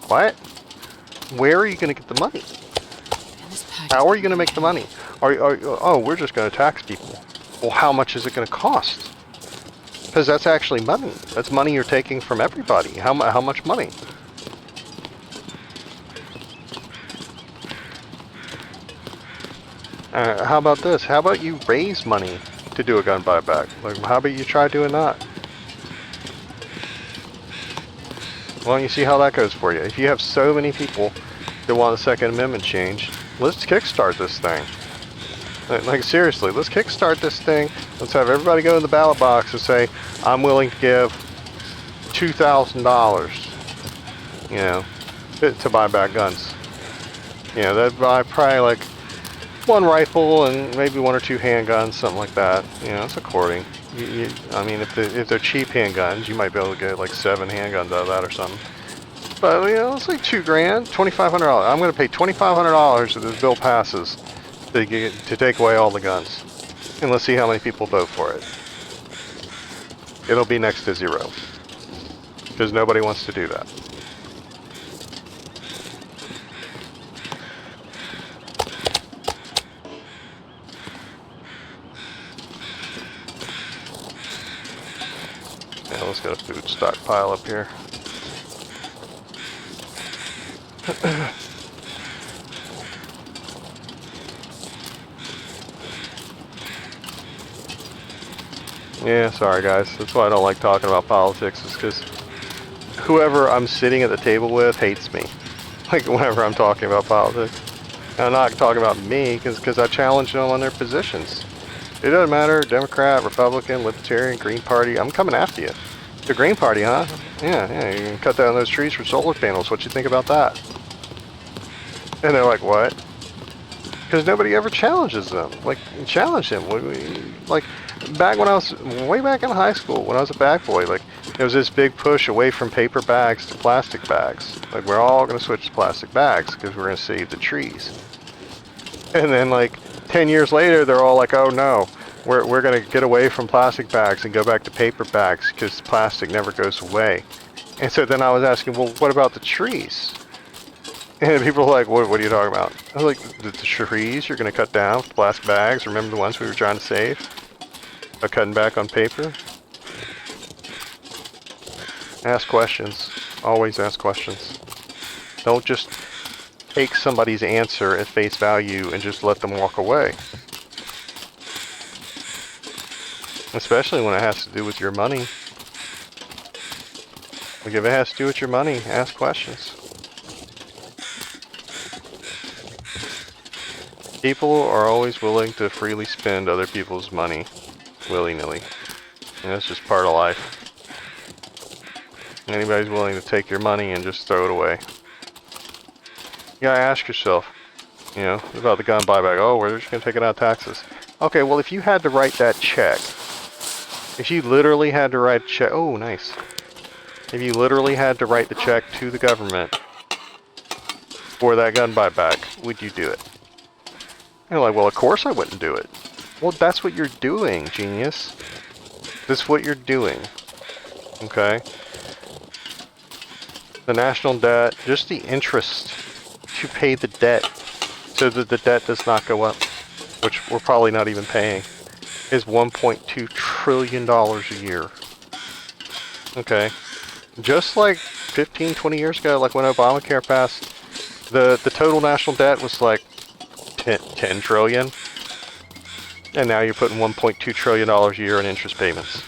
What? Where are you going to get the money? How are you going to make the money? Oh, we're just going to tax people. Well, how much is it going to cost? Because that's actually money. That's money you're taking from everybody. How much money? How about this? How about you raise money to do a gun buyback? Like, how about you try doing that? Well, you see how that goes for you. If you have so many people that want the Second Amendment changed, let's kickstart this thing. Like, seriously, let's kickstart this thing. Let's have everybody go in the ballot box and say, I'm willing to give $2,000, you know, to buy back guns. You know, that'd buy probably like one rifle and maybe one or two handguns, something like that. You know, it's according. I mean, if they're cheap handguns, you might be able to get like 7 handguns out of that or something. But, you know, it's like $2 grand, $2,500. I'm going to pay $2,500 if this bill passes to take away all the guns. And let's see how many people vote for it. It'll be next to 0. Because nobody wants to do that. Yeah, let's get a food stockpile up here. Yeah, sorry guys. That's why I don't like talking about politics, is because whoever I'm sitting at the table with hates me. Like, whenever I'm talking about politics. And I'm not talking about me, because I challenge them on their positions. It doesn't matter, Democrat, Republican, Libertarian, Green Party, I'm coming after you. The Green Party, huh? Yeah, you can cut down those trees for solar panels. What you think about that? And they're like, what? Because nobody ever challenges them. Like, challenge them. Like, back when I was, way back in high school, when I was a bag boy, like, there was this big push away from paper bags to plastic bags. Like, we're all going to switch to plastic bags because we're going to save the trees. And then, like, 10 years later, they're all like, oh no, we're going to get away from plastic bags and go back to paper bags because plastic never goes away. And so then I was asking, well, what about the trees? And people are like, what are you talking about? I was like, the trees you're going to cut down with plastic bags? Remember the ones we were trying to save? By cutting back on paper? Ask questions. Always ask questions. Don't just take somebody's answer at face value and just let them walk away. Especially when it has to do with your money. Like, if it has to do with your money, ask questions. People are always willing to freely spend other people's money willy-nilly. And that's just part of life. Anybody's willing to take your money and just throw it away. You gotta ask yourself, you know, about the gun buyback. Oh, we're just gonna take it out of taxes. Okay, well, if you had to write that check, if you literally had to write a check, oh, nice. If you literally had to write the check to the government for that gun buyback, would you do it? You're like, well, of course I wouldn't do it. Well, that's what you're doing, genius. That's what you're doing. Okay? The national debt, just the interest to pay the debt so that the debt does not go up, which we're probably not even paying, is $1.2 trillion a year. Okay? Just like 15, 20 years ago, like when Obamacare passed, the total national debt was like 10 trillion. And now you're putting $1.2 trillion a year in interest payments.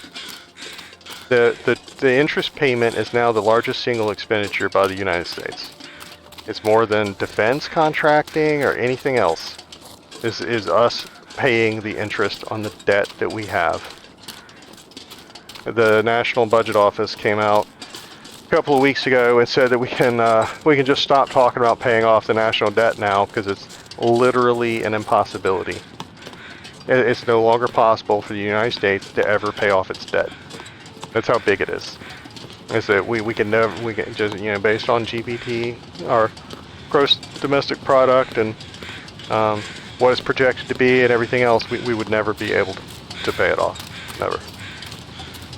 The interest payment is now the largest single expenditure by the United States. It's more than defense contracting or anything else. This is us paying the interest on the debt that we have. The National Budget Office came out a couple of weeks ago and said that we can just stop talking about paying off the national debt now because it's literally an impossibility. It's no longer possible for the United States to ever pay off its debt. That's how big it is. Is that we can just, you know, based on GDP, our gross domestic product, and what it's projected to be and everything else, we would never be able to pay it off. Never.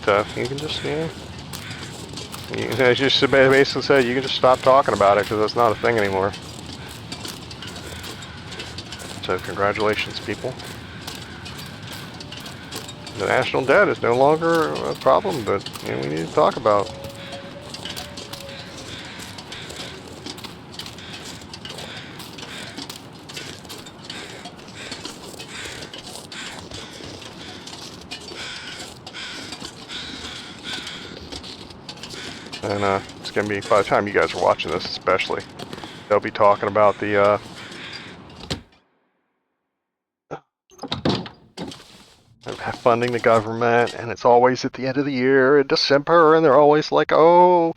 So you can just, as you basically said, you can just stop talking about it because it's not a thing anymore. So congratulations, people. The national debt is no longer a problem that we need to talk about. And it's going to be, by the time you guys are watching this especially, they'll be talking about the funding the government, and it's always at the end of the year in December, and they're always like, oh,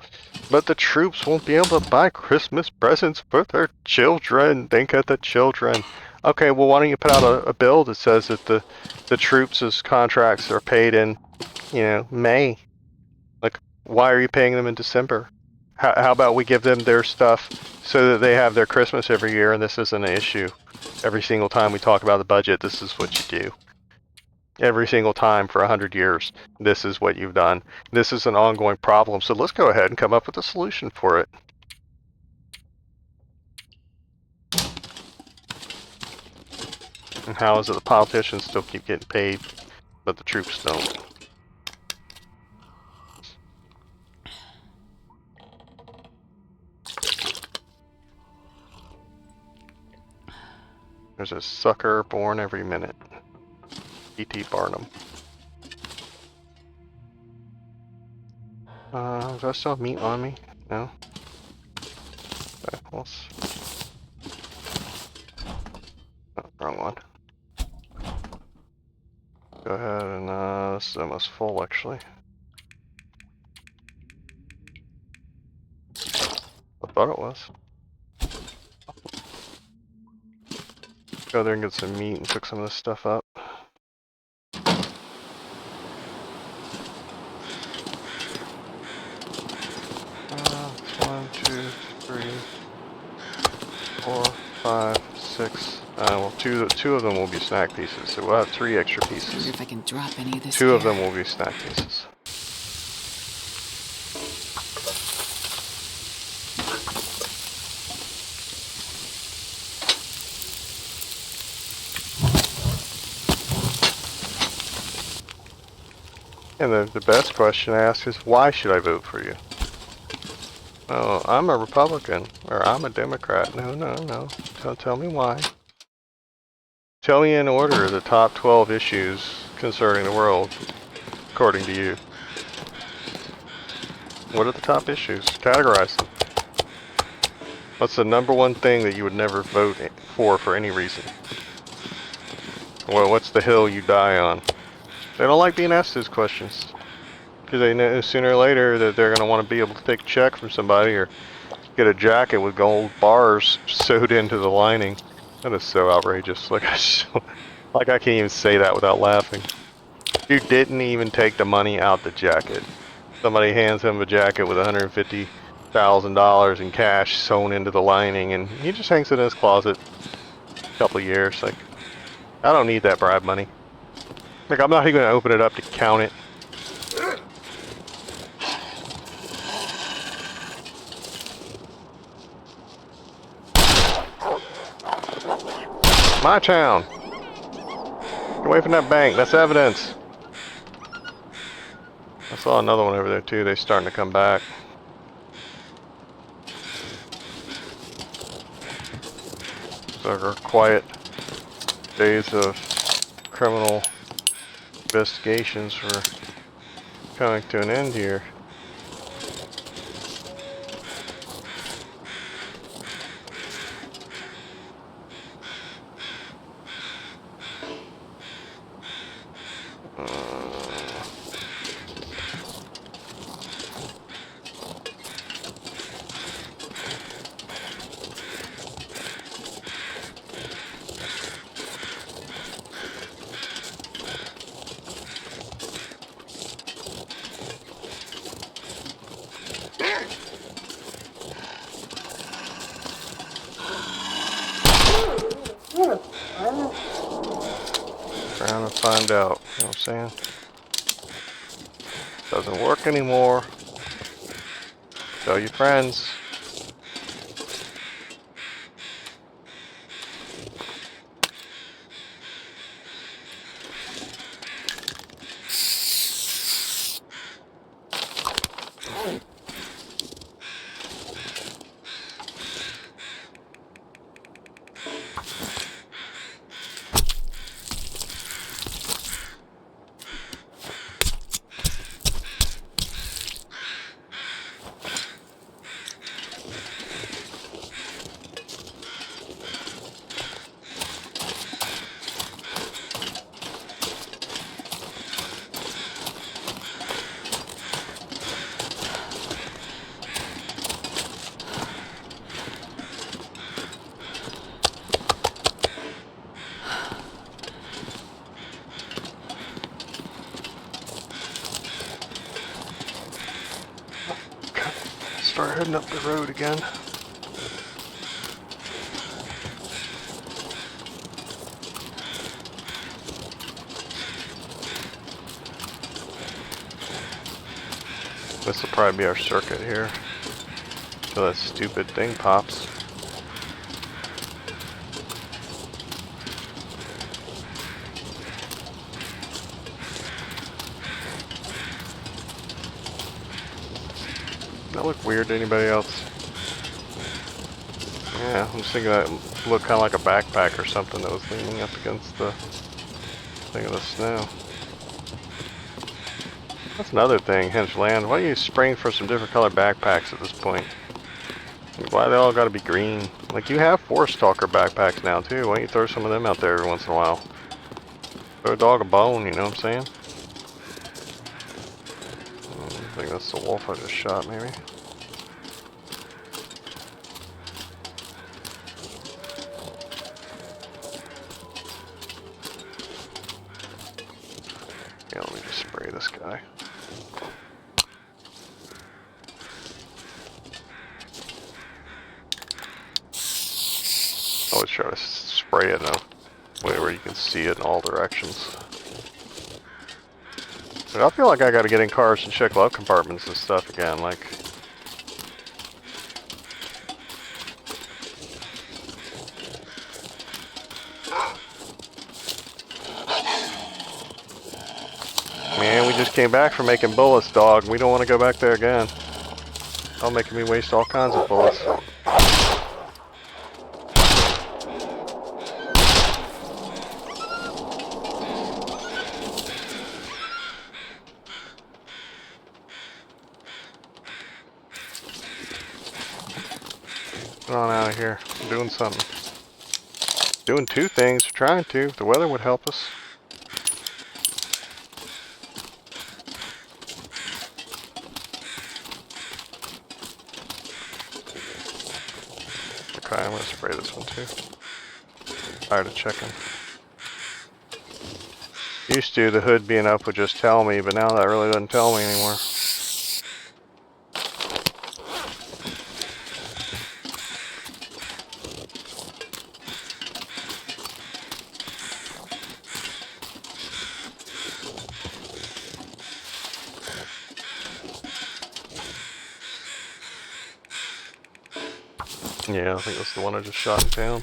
but the troops won't be able to buy Christmas presents for their children. Think of the children. Okay, well, why don't you put out a bill that says that the troops' contracts are paid in, May? Like, why are you paying them in December? How about we give them their stuff so that they have their Christmas every year, and this isn't an issue? Every single time we talk about the budget, this is what you do. Every single time for 100 years, this is what you've done. This is an ongoing problem, so let's go ahead and come up with a solution for it. And how is it the politicians still keep getting paid, but the troops don't? There's a sucker born every minute. P.T. Barnum. Do I still have meat on me? No? Okay, wrong one. Go ahead and, this is almost full actually. I thought it was. Go there and get some meat and cook some of this stuff up. 1, 2, 3, 4, 5, 6. Well, two of them will be snack pieces, so we'll have 3 extra pieces. I wonder if I can drop any of this. 2 of them will be snack pieces. And the best question to ask is, why should I vote for you? Oh, I'm a Republican, or I'm a Democrat. No. Tell me why. Tell me in order the top 12 issues concerning the world, according to you. What are the top issues? Categorize them. What's the #1 thing that you would never vote for any reason? Well, what's the hill you die on? They don't like being asked those questions, because they know sooner or later that they're going to want to be able to take a check from somebody or get a jacket with gold bars sewed into the lining. That is so outrageous. Like I can't even say that without laughing. Dude didn't even take the money out the jacket. Somebody hands him a jacket with $150,000 in cash sewn into the lining, and he just hangs it in his closet a couple of years. Like, I don't need that bribe money. Like, I'm not even going to open it up to count it. My town! Get away from that bank, that's evidence! I saw another one over there too, they're starting to come back. So our quiet days of criminal investigations were coming to an end here. Trying to find out, you know what I'm saying? Doesn't work anymore. Tell your friends. Start heading up the road again. This will probably be our circuit here. So that stupid thing pops. That look weird to anybody else? Yeah, I'm just thinking that looked kind of like a backpack or something that was leaning up against the thing of the snow. That's another thing, Henchland. Why are you spraying for some different colored backpacks at this point? Why they all gotta be green? Like, you have Forest Stalker backpacks now, too. Why don't you throw some of them out there every once in a while? Throw a dog a bone, you know what I'm saying? I think that's the wolf I just shot, maybe. Yeah, let me just spray this guy. Always try to spray it in a way where you can see it in all directions. But I feel like I gotta get in cars and check glove compartments and stuff again, like... Man, we just came back from making bullets, dog. We don't want to go back there again. Y'all making me waste all kinds of bullets. Get on out of here. I'm doing something. Doing two things. Trying to. If the weather would help us. Okay, I'm gonna spray this one too. Tired of checking. Used to, the hood being up would just tell me, but now that really doesn't tell me anymore. Yeah, I think that's the one I just shot in town.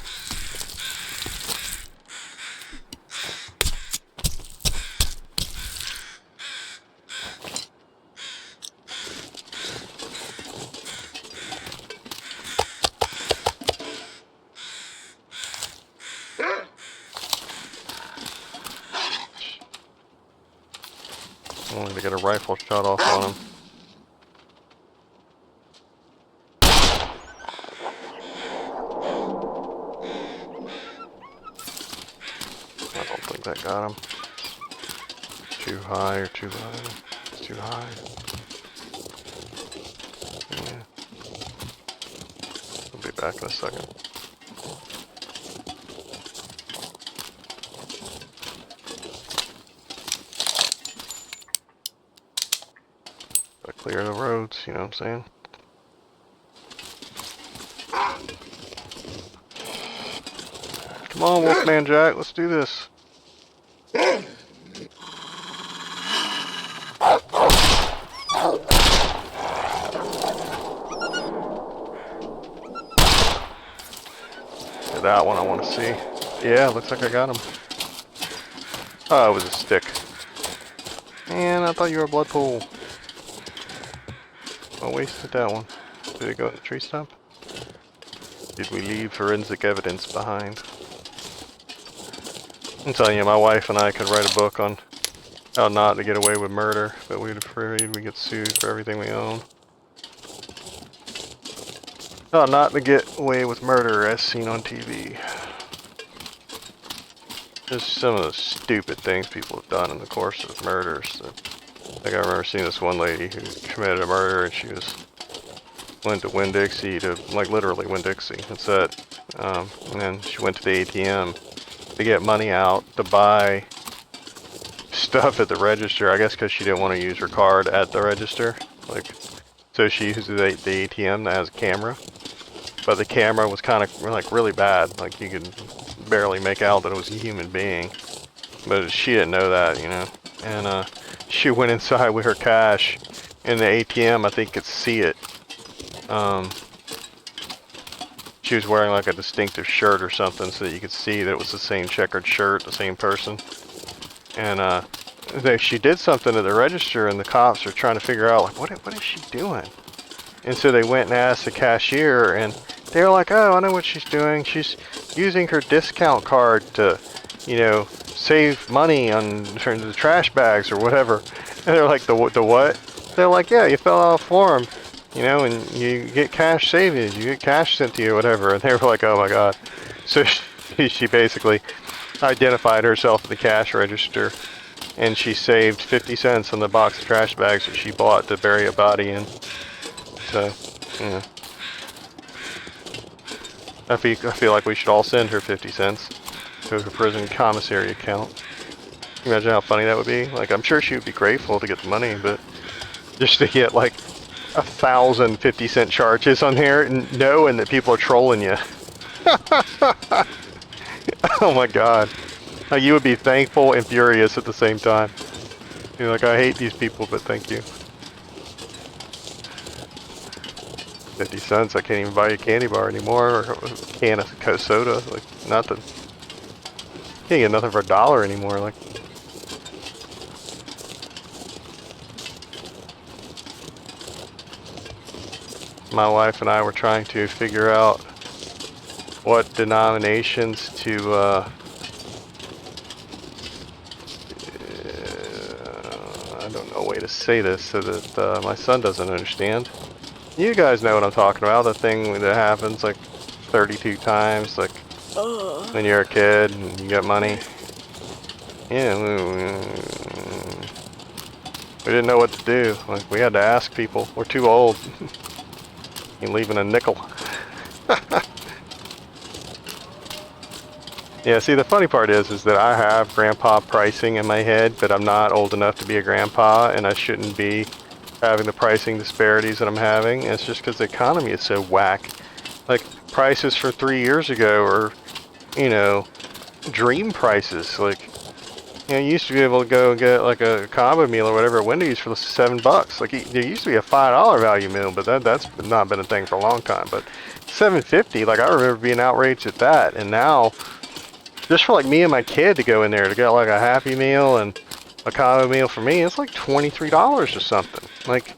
I wanted to get a rifle shot off on him. I don't think that got him. Too high or too low? It's too high. Yeah. I'll be back in a second. Gotta clear the roads, you know what I'm saying? Come on, Wolfman Jack, let's do this. that one I want to see. Yeah, looks like I got him. Oh, it was a stick. Man, I thought you were a blood pool. I wasted that one. Did it go in the tree stump? Did we leave forensic evidence behind? I'm telling you, my wife and I could write a book on how not to get away with murder, but we'd afraid we get sued for everything we own. How not to get away with murder as seen on TV. Just some of the stupid things people have done in the course of murders. Like I remember seeing this one lady who committed a murder, and she went to Winn-Dixie to, like, literally Winn-Dixie. That's it. And then she went to the ATM to get money out to buy stuff at the register. I guess because she didn't want to use her card at the register. Like, so she uses the ATM that has a camera. But the camera was kind of like really bad. Like you could barely make out that it was a human being. But she didn't know that, you know. And she went inside with her cash in the ATM. I think could see it. She was wearing like a distinctive shirt or something so that you could see that it was the same checkered shirt, the same person. And she did something at the register, and the cops are trying to figure out, like, what is she doing? And so they went and asked the cashier, and they were like, oh, I know what she's doing. She's using her discount card to, you know, save money on terms of the trash bags or whatever. And they're like, the what? They're like, yeah, you fill out a form, you know, and you get cash savings. You get cash sent to you or whatever. And they were like, oh my God. So she basically identified herself at the cash register, and she saved 50 cents on the box of trash bags that she bought to bury a body in. So, you know. I feel like we should all send her 50 cents to her prison commissary account. Can you imagine how funny that would be? Like, I'm sure she would be grateful to get the money, but just to get like 1,000 50-cent charges on here, and knowing that people are trolling you. Oh my God. Like, you would be thankful and furious at the same time. You're like, I hate these people, but thank you. 50 cents, I can't even buy you a candy bar anymore, or a can of Coke soda, like, nothing. Can't get nothing for $1 anymore, like. My wife and I were trying to figure out what denominations to, I don't know a way to say this so that my son doesn't understand. You guys know what I'm talking about, the thing that happens like 32 times, like when you're a kid and you get money. Yeah, we didn't know what to do. Like, we had to ask people. We're too old. You're leaving a nickel. Yeah, see, the funny part is that I have grandpa pricing in my head, but I'm not old enough to be a grandpa, and I shouldn't be having the pricing disparities that I'm having. It's just because the economy is so whack. Like, prices for 3 years ago are, you know, dream prices. Like, you know, you used to be able to go and get like a combo meal or whatever at Wendy's for $7. Like, there used to be a $5 value meal, but that's not been a thing for a long time. But $7.50, like, I remember being outraged at that, and now, just for like me and my kid to go in there to get like a Happy Meal and a combo meal for me, it's like $23 or something. Like,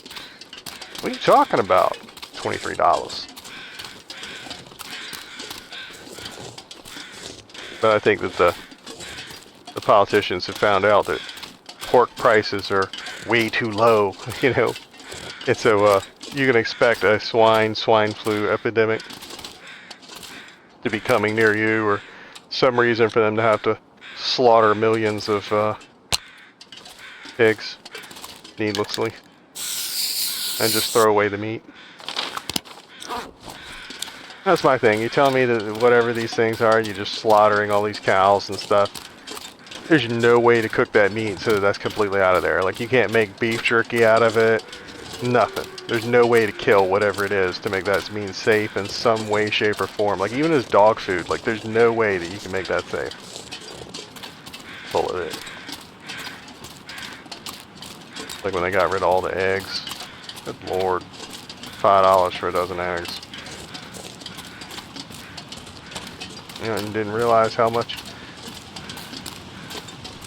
what are you talking about? $23. But I think that the politicians have found out that pork prices are way too low, you know. And so you can expect a swine flu epidemic to be coming near you, or some reason for them to have to slaughter millions of pigs needlessly and just throw away the meat. That's my thing. You tell me that whatever these things are, you're just slaughtering all these cows and stuff. There's no way to cook that meat so that's completely out of there. Like, you can't make beef jerky out of it. Nothing. There's no way to kill whatever it is to make that meat safe in some way, shape, or form. Like, even as dog food, like, there's no way that you can make that safe. Full of it. Like when they got rid of all the eggs. Good lord. $5 for a dozen eggs. You know, and didn't realize how much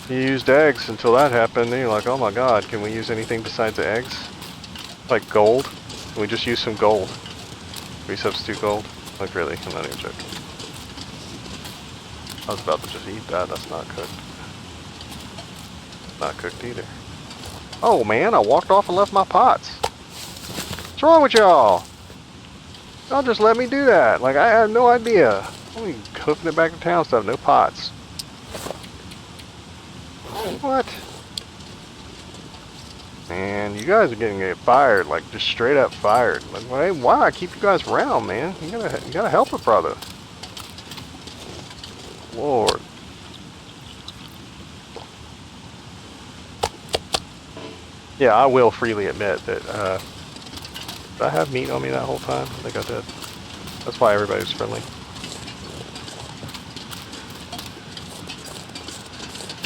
you used eggs until that happened. Then you're like, oh my god, can we use anything besides eggs? Like gold? Can we just use some gold? Can we substitute gold? Like really? I'm not even joking. I was about to just eat that. That's not cooked. Not cooked either. Oh man, I walked off and left my pots. What's wrong with y'all? Y'all just let me do that. Like, I have no idea. I'm hoofing it back to town stuff. No pots. What? Man, you guys are getting fired. Like, just straight up fired. Like, why I keep you guys around, man? You gotta help a brother. Lord. Yeah, I will freely admit that, did I have meat on me that whole time? I think I did. That's why everybody was friendly.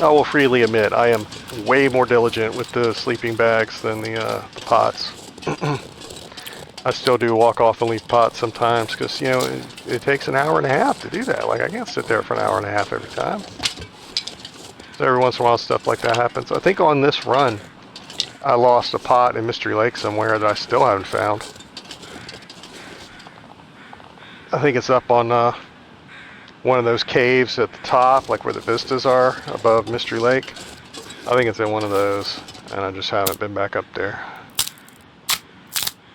I will freely admit I am way more diligent with the sleeping bags than the pots. I still do walk off and leave pots sometimes because, you know, it takes an hour and a half to do that. Like, I can't sit there for an hour and a half every time. So every once in a while stuff like that happens. I think on this run, I lost a pot in Mystery Lake somewhere that I still haven't found. I think it's up on one of those caves at the top, like where the vistas are above Mystery Lake. I think it's in one of those, and I just haven't been back up there.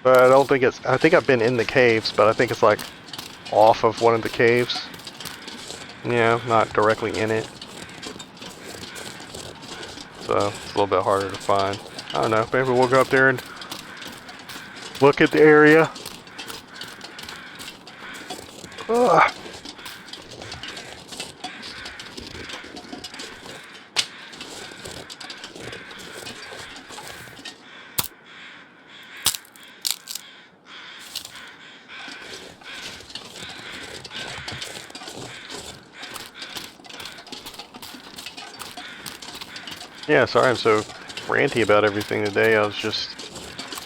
But I don't think it's, I think I've been in the caves, but I think it's like off of one of the caves. Yeah, not directly in it. So it's a little bit harder to find. I don't know, maybe we'll go up there and look at the area. Ugh. Yeah, sorry I'm so ranty about everything today. I was just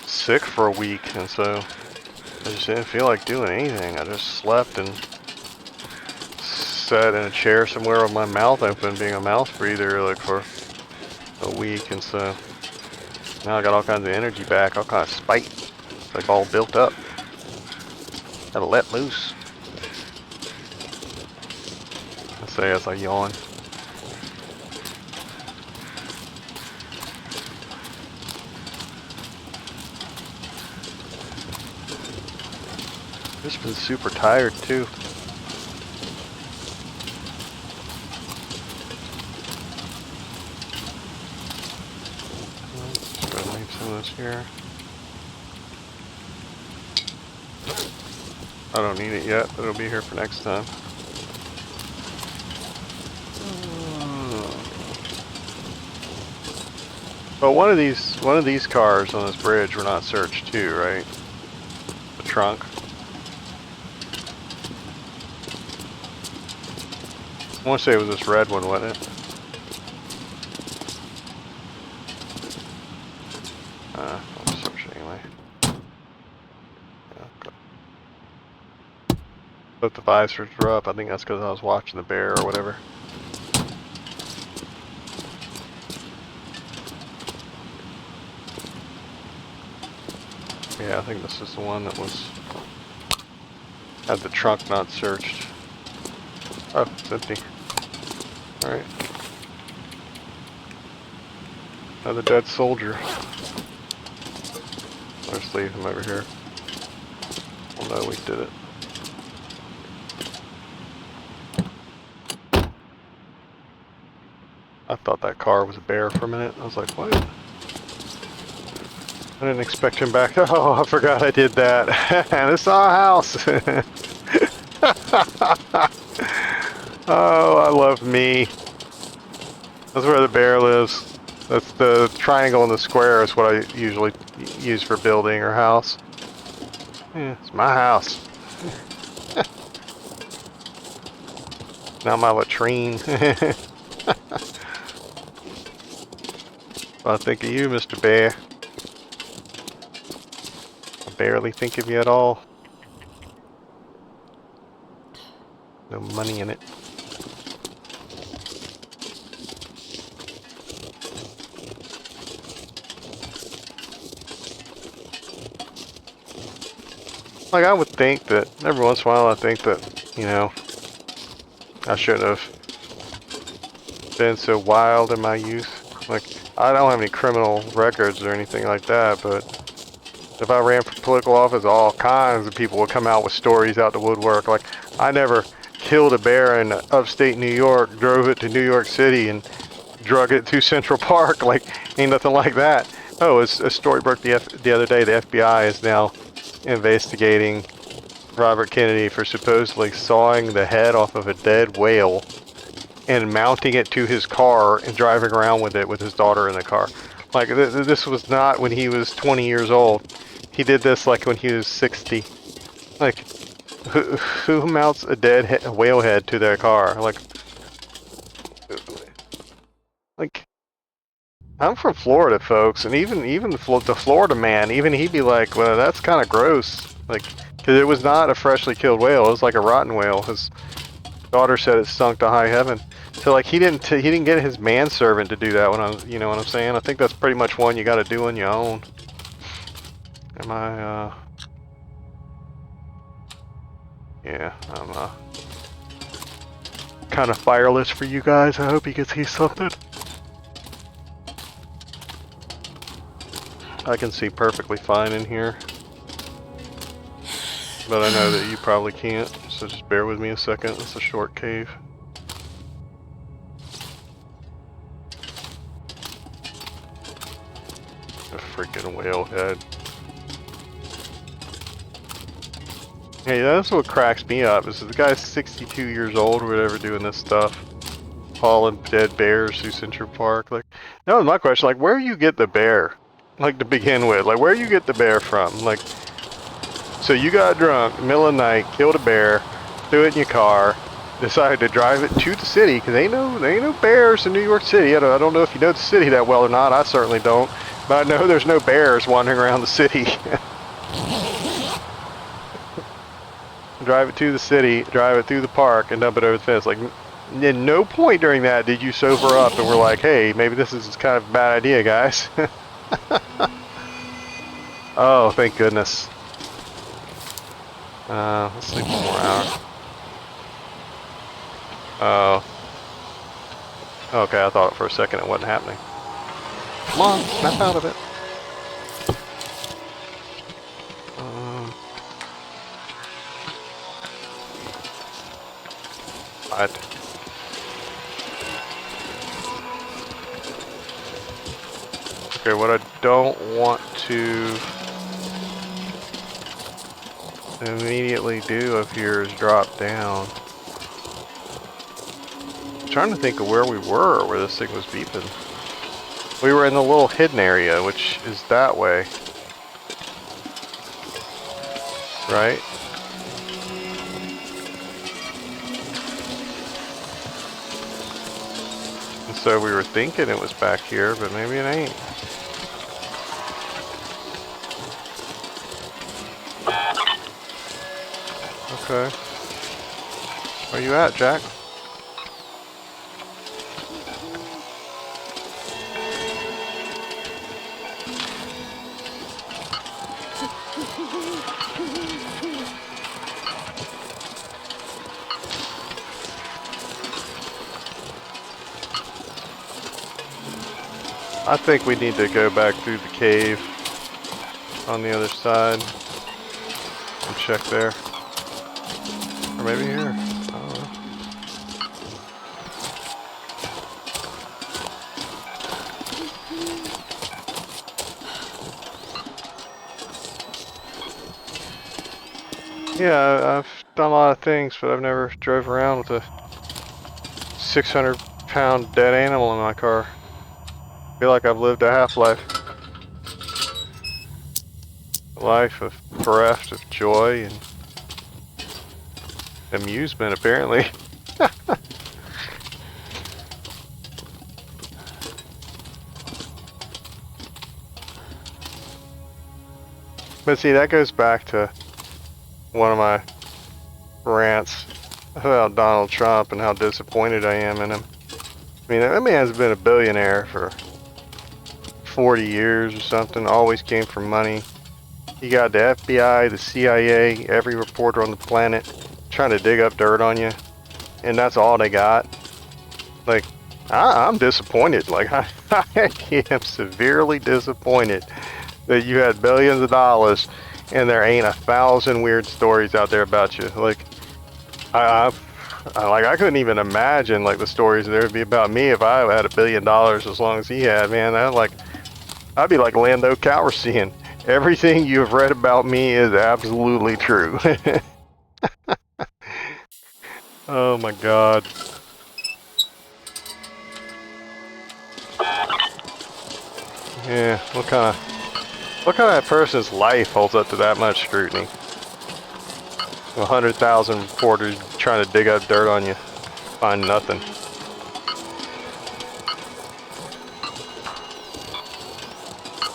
sick for a week, and so I just didn't feel like doing anything. I just slept and sat in a chair somewhere with my mouth open, being a mouth breather, like for a week, and so now I got all kinds of energy back, all kinds of spite. It's like all built up. Gotta let loose. I say as I yawn. Just been super tired too. Just gonna leave some of this here. I don't need it yet, but it'll be here for next time. But one of these cars on this bridge were not searched too, right? The trunk. I want to say it was this red one, wasn't it? I'll search it anyway. Yeah, okay. But the visors were up. I think that's because I was watching the bear or whatever. Yeah, I think this is the one that had the trunk not searched. Oh, it's empty. Alright. Another dead soldier. I'll just leave him over here. Well, no, we did it. I thought that car was a bear for a minute. I was like, what? I didn't expect him back. Oh, I forgot I did that. And it's our house. Oh, I love me. That's where the bear lives. That's the triangle and the square is what I usually use for building or house. Yeah, it's my house. Now my latrine. I think of you, Mr. Bear. I barely think of you at all. No no money in it. Like, I would think that every once in a while, I think that, you know, I shouldn't have been so wild in my youth. Like, I don't have any criminal records or anything like that, but if I ran for political office, all kinds of people would come out with stories out the woodwork. Like, I never killed a bear in upstate New York, drove it to New York City, and drug it to Central Park. Like, ain't nothing like that. Oh, a story broke the other day. The FBI is now investigating Robert Kennedy for supposedly sawing the head off of a dead whale and mounting it to his car and driving around with it with his daughter in the car. Like, this was not when he was 20 years old. He did this like when he was 60. Like, who mounts a dead whale head to their car? Like, I'm from Florida, folks, and even the Florida man, even he'd be like, well, that's kind of gross. Like, because it was not a freshly killed whale; it was like a rotten whale. His daughter said it stunk to high heaven. So, like, he didn't get his manservant to do that. You know what I'm saying? I think that's pretty much one you got to do on your own. Am I? Yeah, I'm kind of fireless for you guys. I hope you can see something. I can see perfectly fine in here. But I know that you probably can't, so just bear with me a second. It's a short cave. A freaking whale head. Hey, that's what cracks me up, is the guy's 62 years old or whatever doing this stuff. Hauling dead bears through Central Park. Like, that was my question, like, where you get the bear? Like, to begin with, like, where you get the bear from? Like, so you got drunk, middle of the night, killed a bear, threw it in your car, decided to drive it to the city, because there ain't no bears in New York City. I don't know if you know the city that well or not, I certainly don't, but I know there's no bears wandering around the city. Drive it to the city, drive it through the park, and dump it over the fence. Like, at no point during that did you sober up and we're like, hey, maybe this is kind of a bad idea, guys. Oh, thank goodness. Let's sleep one more hour. Oh. Okay, I thought for a second it wasn't happening. Come on, snap out of it. What? Okay, what I don't want to immediately do up here is drop down. I'm trying to think of where we were, where this thing was beeping. We were in the little hidden area, which is that way. Right? And so we were thinking it was back here, but maybe it ain't. Okay. Where you at, Jack? I think we need to go back through the cave on the other side and check there. Or maybe here. I don't know. Yeah, I've done a lot of things, but I've never drove around with a 600-pound dead animal in my car. I feel like I've lived a half-life. A life of bereft of joy and amusement, apparently. But see, that goes back to one of my rants about Donald Trump and how disappointed I am in him. I mean, that man's been a billionaire for 40 years or something, always came from money. You got the FBI, the CIA, every reporter on the planet trying to dig up dirt on you, and that's all they got. Like, I'm disappointed. Like, I am severely disappointed that you had billions of dollars and there ain't 1,000 weird stories out there about you. Like, I couldn't even imagine like the stories there would be about me if I had $1 billion as long as he had. Man, I'd be like Lando Calrissian. Everything you have read about me is absolutely true. Oh my God. Yeah, what kind of person's life holds up to that much scrutiny? 100,000 reporters trying to dig up dirt on you, find nothing.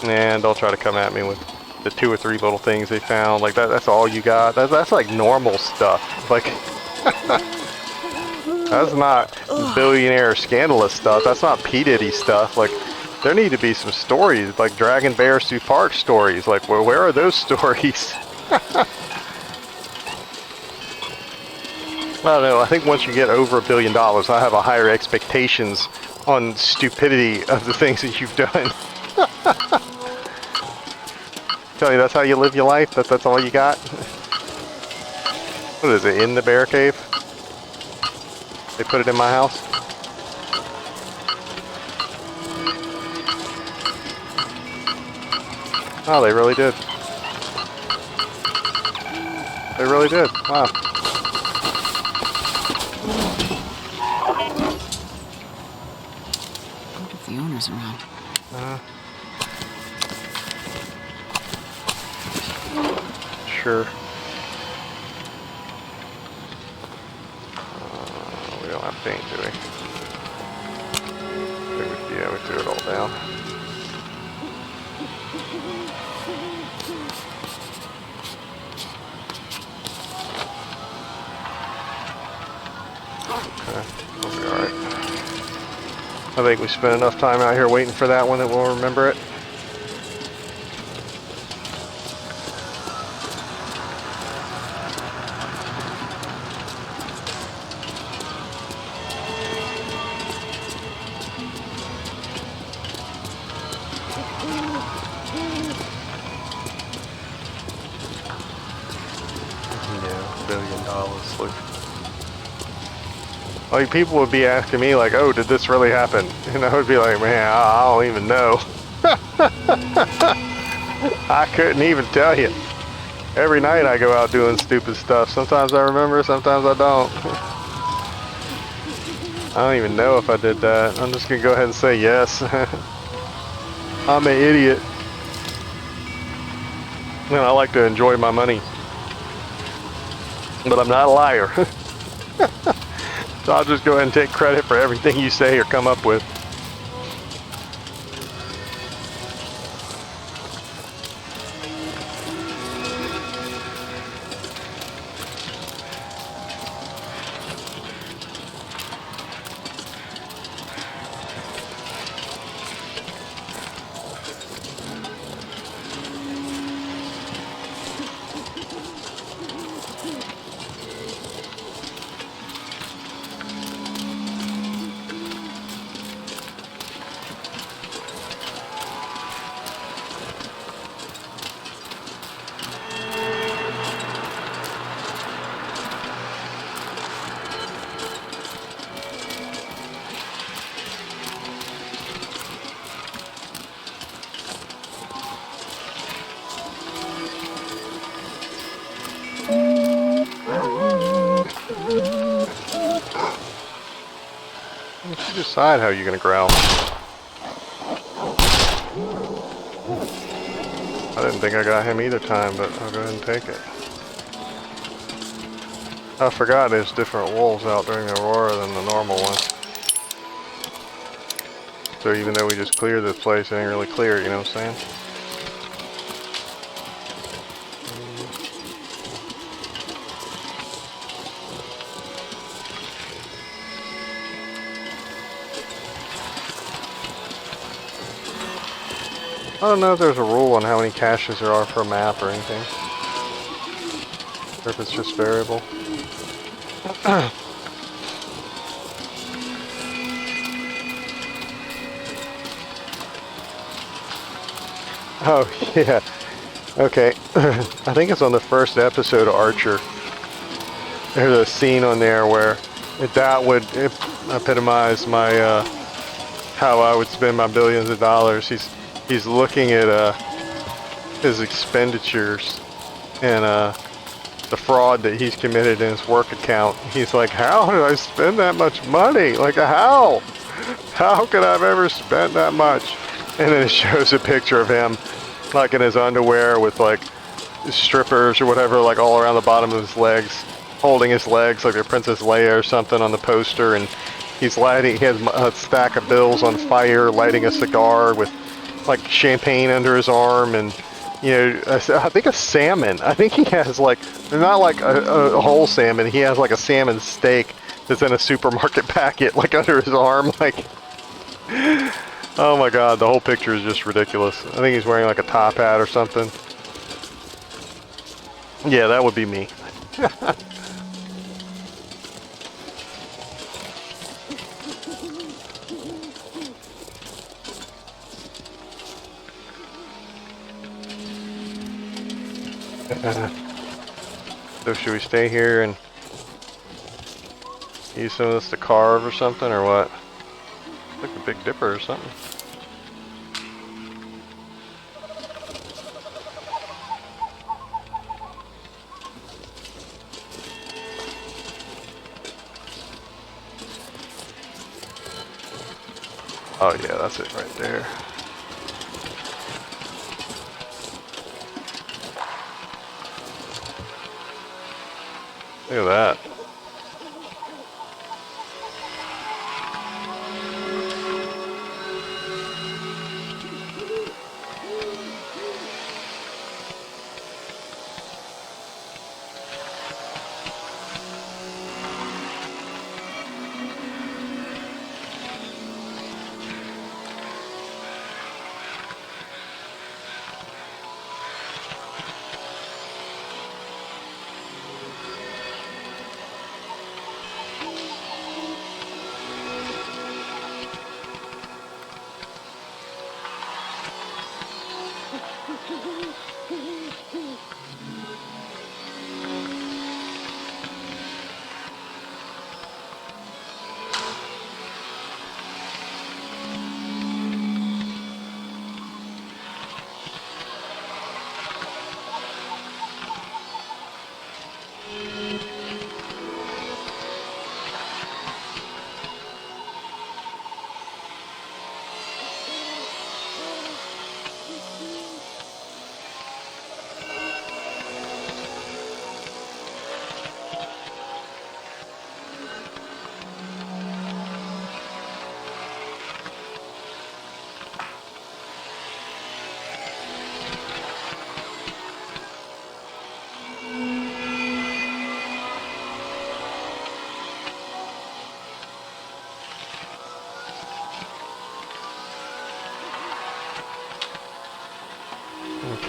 And they'll try to come at me with the 2 or 3 little things they found. Like that's all you got. That's like normal stuff. Like that's not billionaire scandalous stuff. That's not P. Diddy stuff. Like there need to be some stories, like Dragon Bear Sioux Park stories. Like where are those stories? I don't know. I think once you get over $1 billion, I have a higher expectations on stupidity of the things that you've done. Tell you that's how you live your life? That's all you got? What is it, in the bear cave? They put it in my house? Oh, they really did. They really did. Wow. What if the owner's around? Sure. We don't have paint, do we? Yeah, we threw it all down. Okay, we'll be alright. I think we spent enough time out here waiting for that one that we'll remember it. Yeah, $1 billion. Like people would be asking me like, oh, did this really happen? And I would be like, man, I don't even know. I couldn't even tell you. Every night I go out doing stupid stuff. Sometimes I remember, sometimes I don't. I don't even know if I did that. I'm just gonna go ahead and say yes. I'm an idiot. And I like to enjoy my money. But I'm not a liar. So I'll just go ahead and take credit for everything you say or come up with. You decide how you're gonna growl. I didn't think I got him either time, but I'll go ahead and take it. I forgot there's different wolves out during the Aurora than the normal one. So even though we just cleared this place, it ain't really clear, you know what I'm saying? I don't know if there's a rule on how many caches there are for a map or anything. Or if it's just variable. Oh, yeah. Okay. I think it's on the first episode of Archer. There's a scene on there where that would epitomize my, how I would spend my billions of dollars. He's looking at, his expenditures and, the fraud that he's committed in his work account. He's like, how did I spend that much money? Like, how? How could I have ever spent that much? And then it shows a picture of him, like in his underwear with like strippers or whatever, like all around the bottom of his legs, holding his legs like a Princess Leia or something on the poster. And he's lighting, he has a stack of bills on fire, lighting a cigar with like champagne under his arm, and you know, I think a salmon. I think he has like, not like a whole salmon, he has like a salmon steak that's in a supermarket packet, like under his arm, like, oh my god, the whole picture is just ridiculous. I think he's wearing like a top hat or something. Yeah, that would be me. So should we stay here and use some of this to carve or something, or what? Like a Big Dipper or something. Oh yeah, that's it right there. Look at that.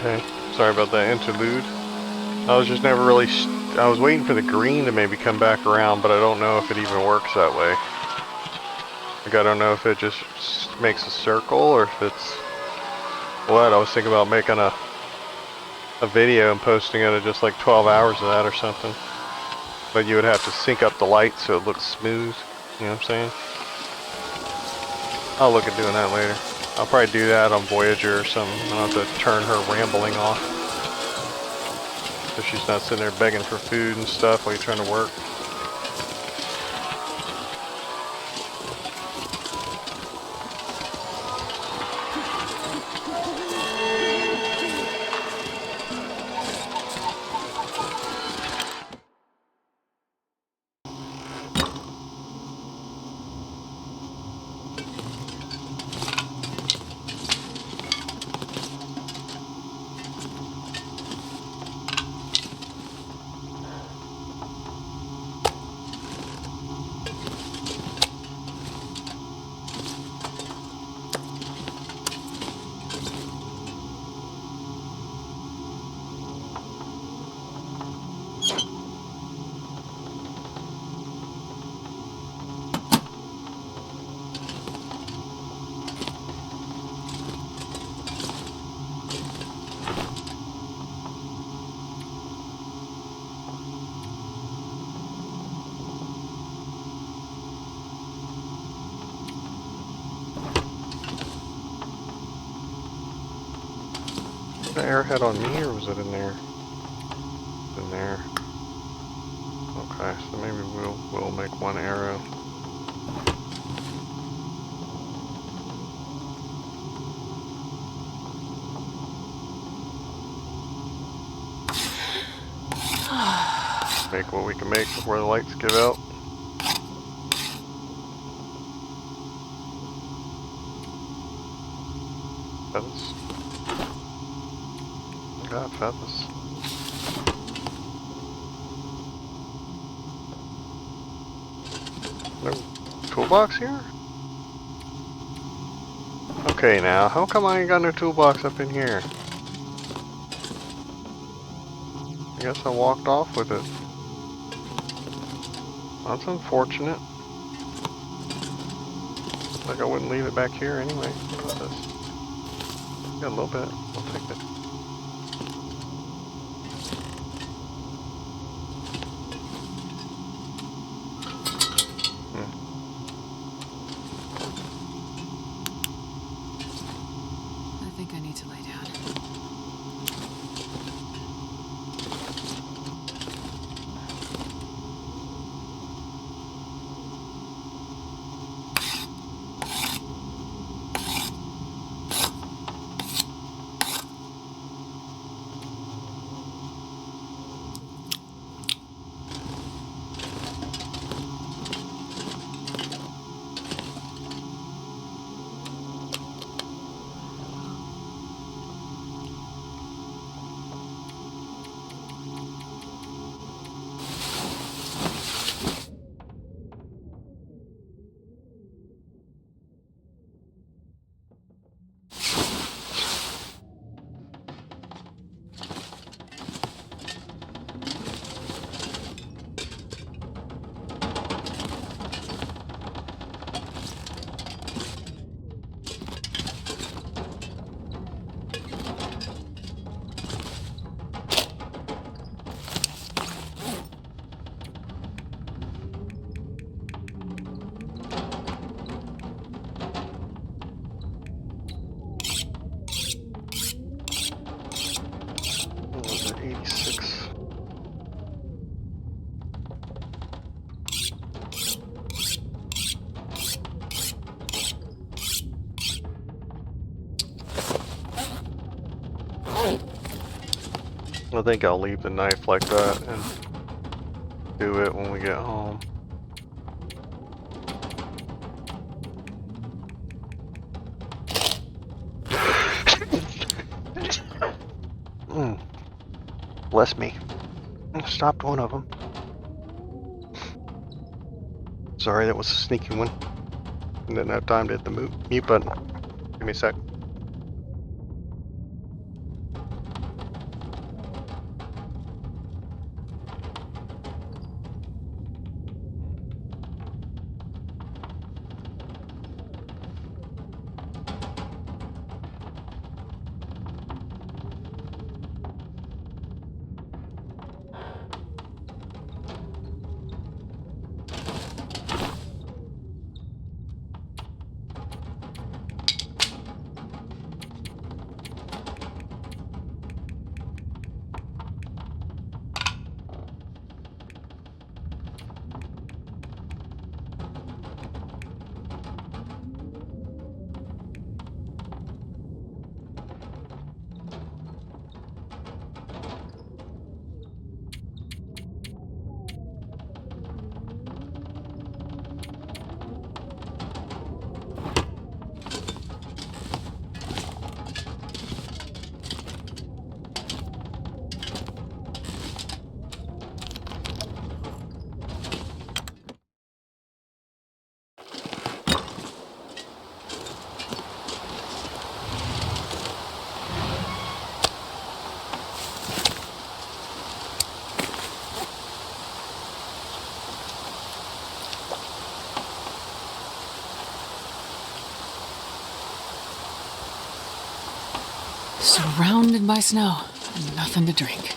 Okay, sorry about that interlude. I was just never really, I was waiting for the green to maybe come back around, but I don't know if it even works that way. Like, I don't know if it just makes a circle or if it's what. I was thinking about making a video and posting it at just like 12 hours of that or something. But you would have to sync up the light so it looks smooth. You know what I'm saying? I'll look at doing that later. I'll probably do that on Voyager or something. I'll have to turn her rambling off, so she's not sitting there begging for food and stuff while you're trying to work. The arrowhead on me, or was it in there? In there. Okay, so maybe we'll make one arrow. Make what we can make before the lights give out. Feathers. I got feathers. No toolbox here? Okay, now, how come I ain't got no toolbox up in here? I guess I walked off with it. That's unfortunate. Like I wouldn't leave it back here anyway. What about this? Got a little bit. I'll take it. I think I need to lay down. What was it, 86? I think I'll leave the knife like that and do it when we get home. Bless me. Stopped one of them. Sorry, that was a sneaky one. Didn't have time to hit the mute button. Give me a sec. Surrounded by snow and nothing to drink.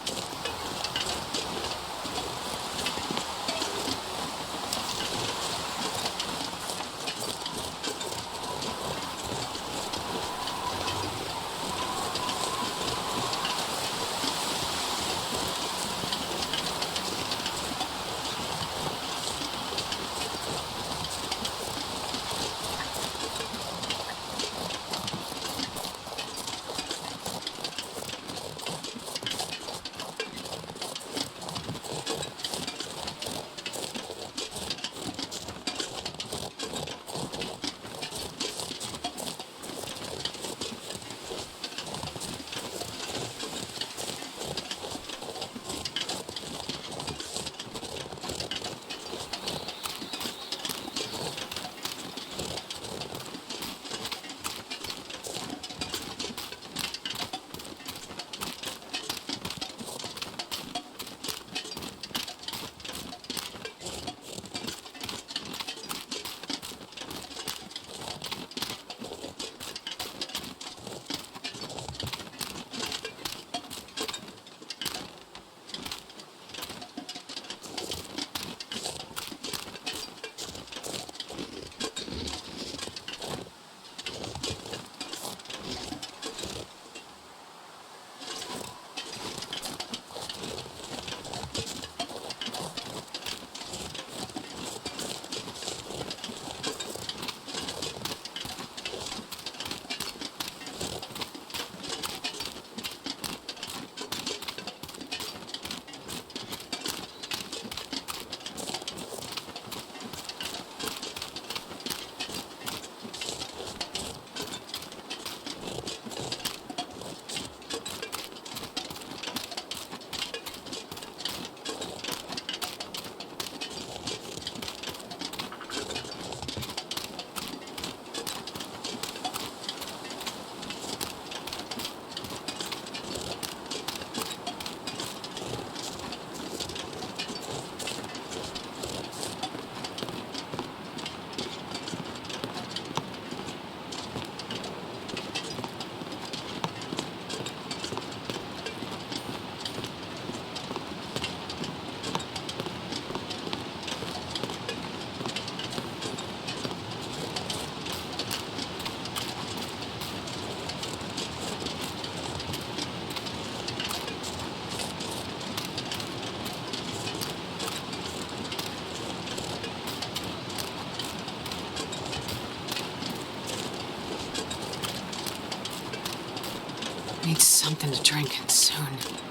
Need something to drink and soon.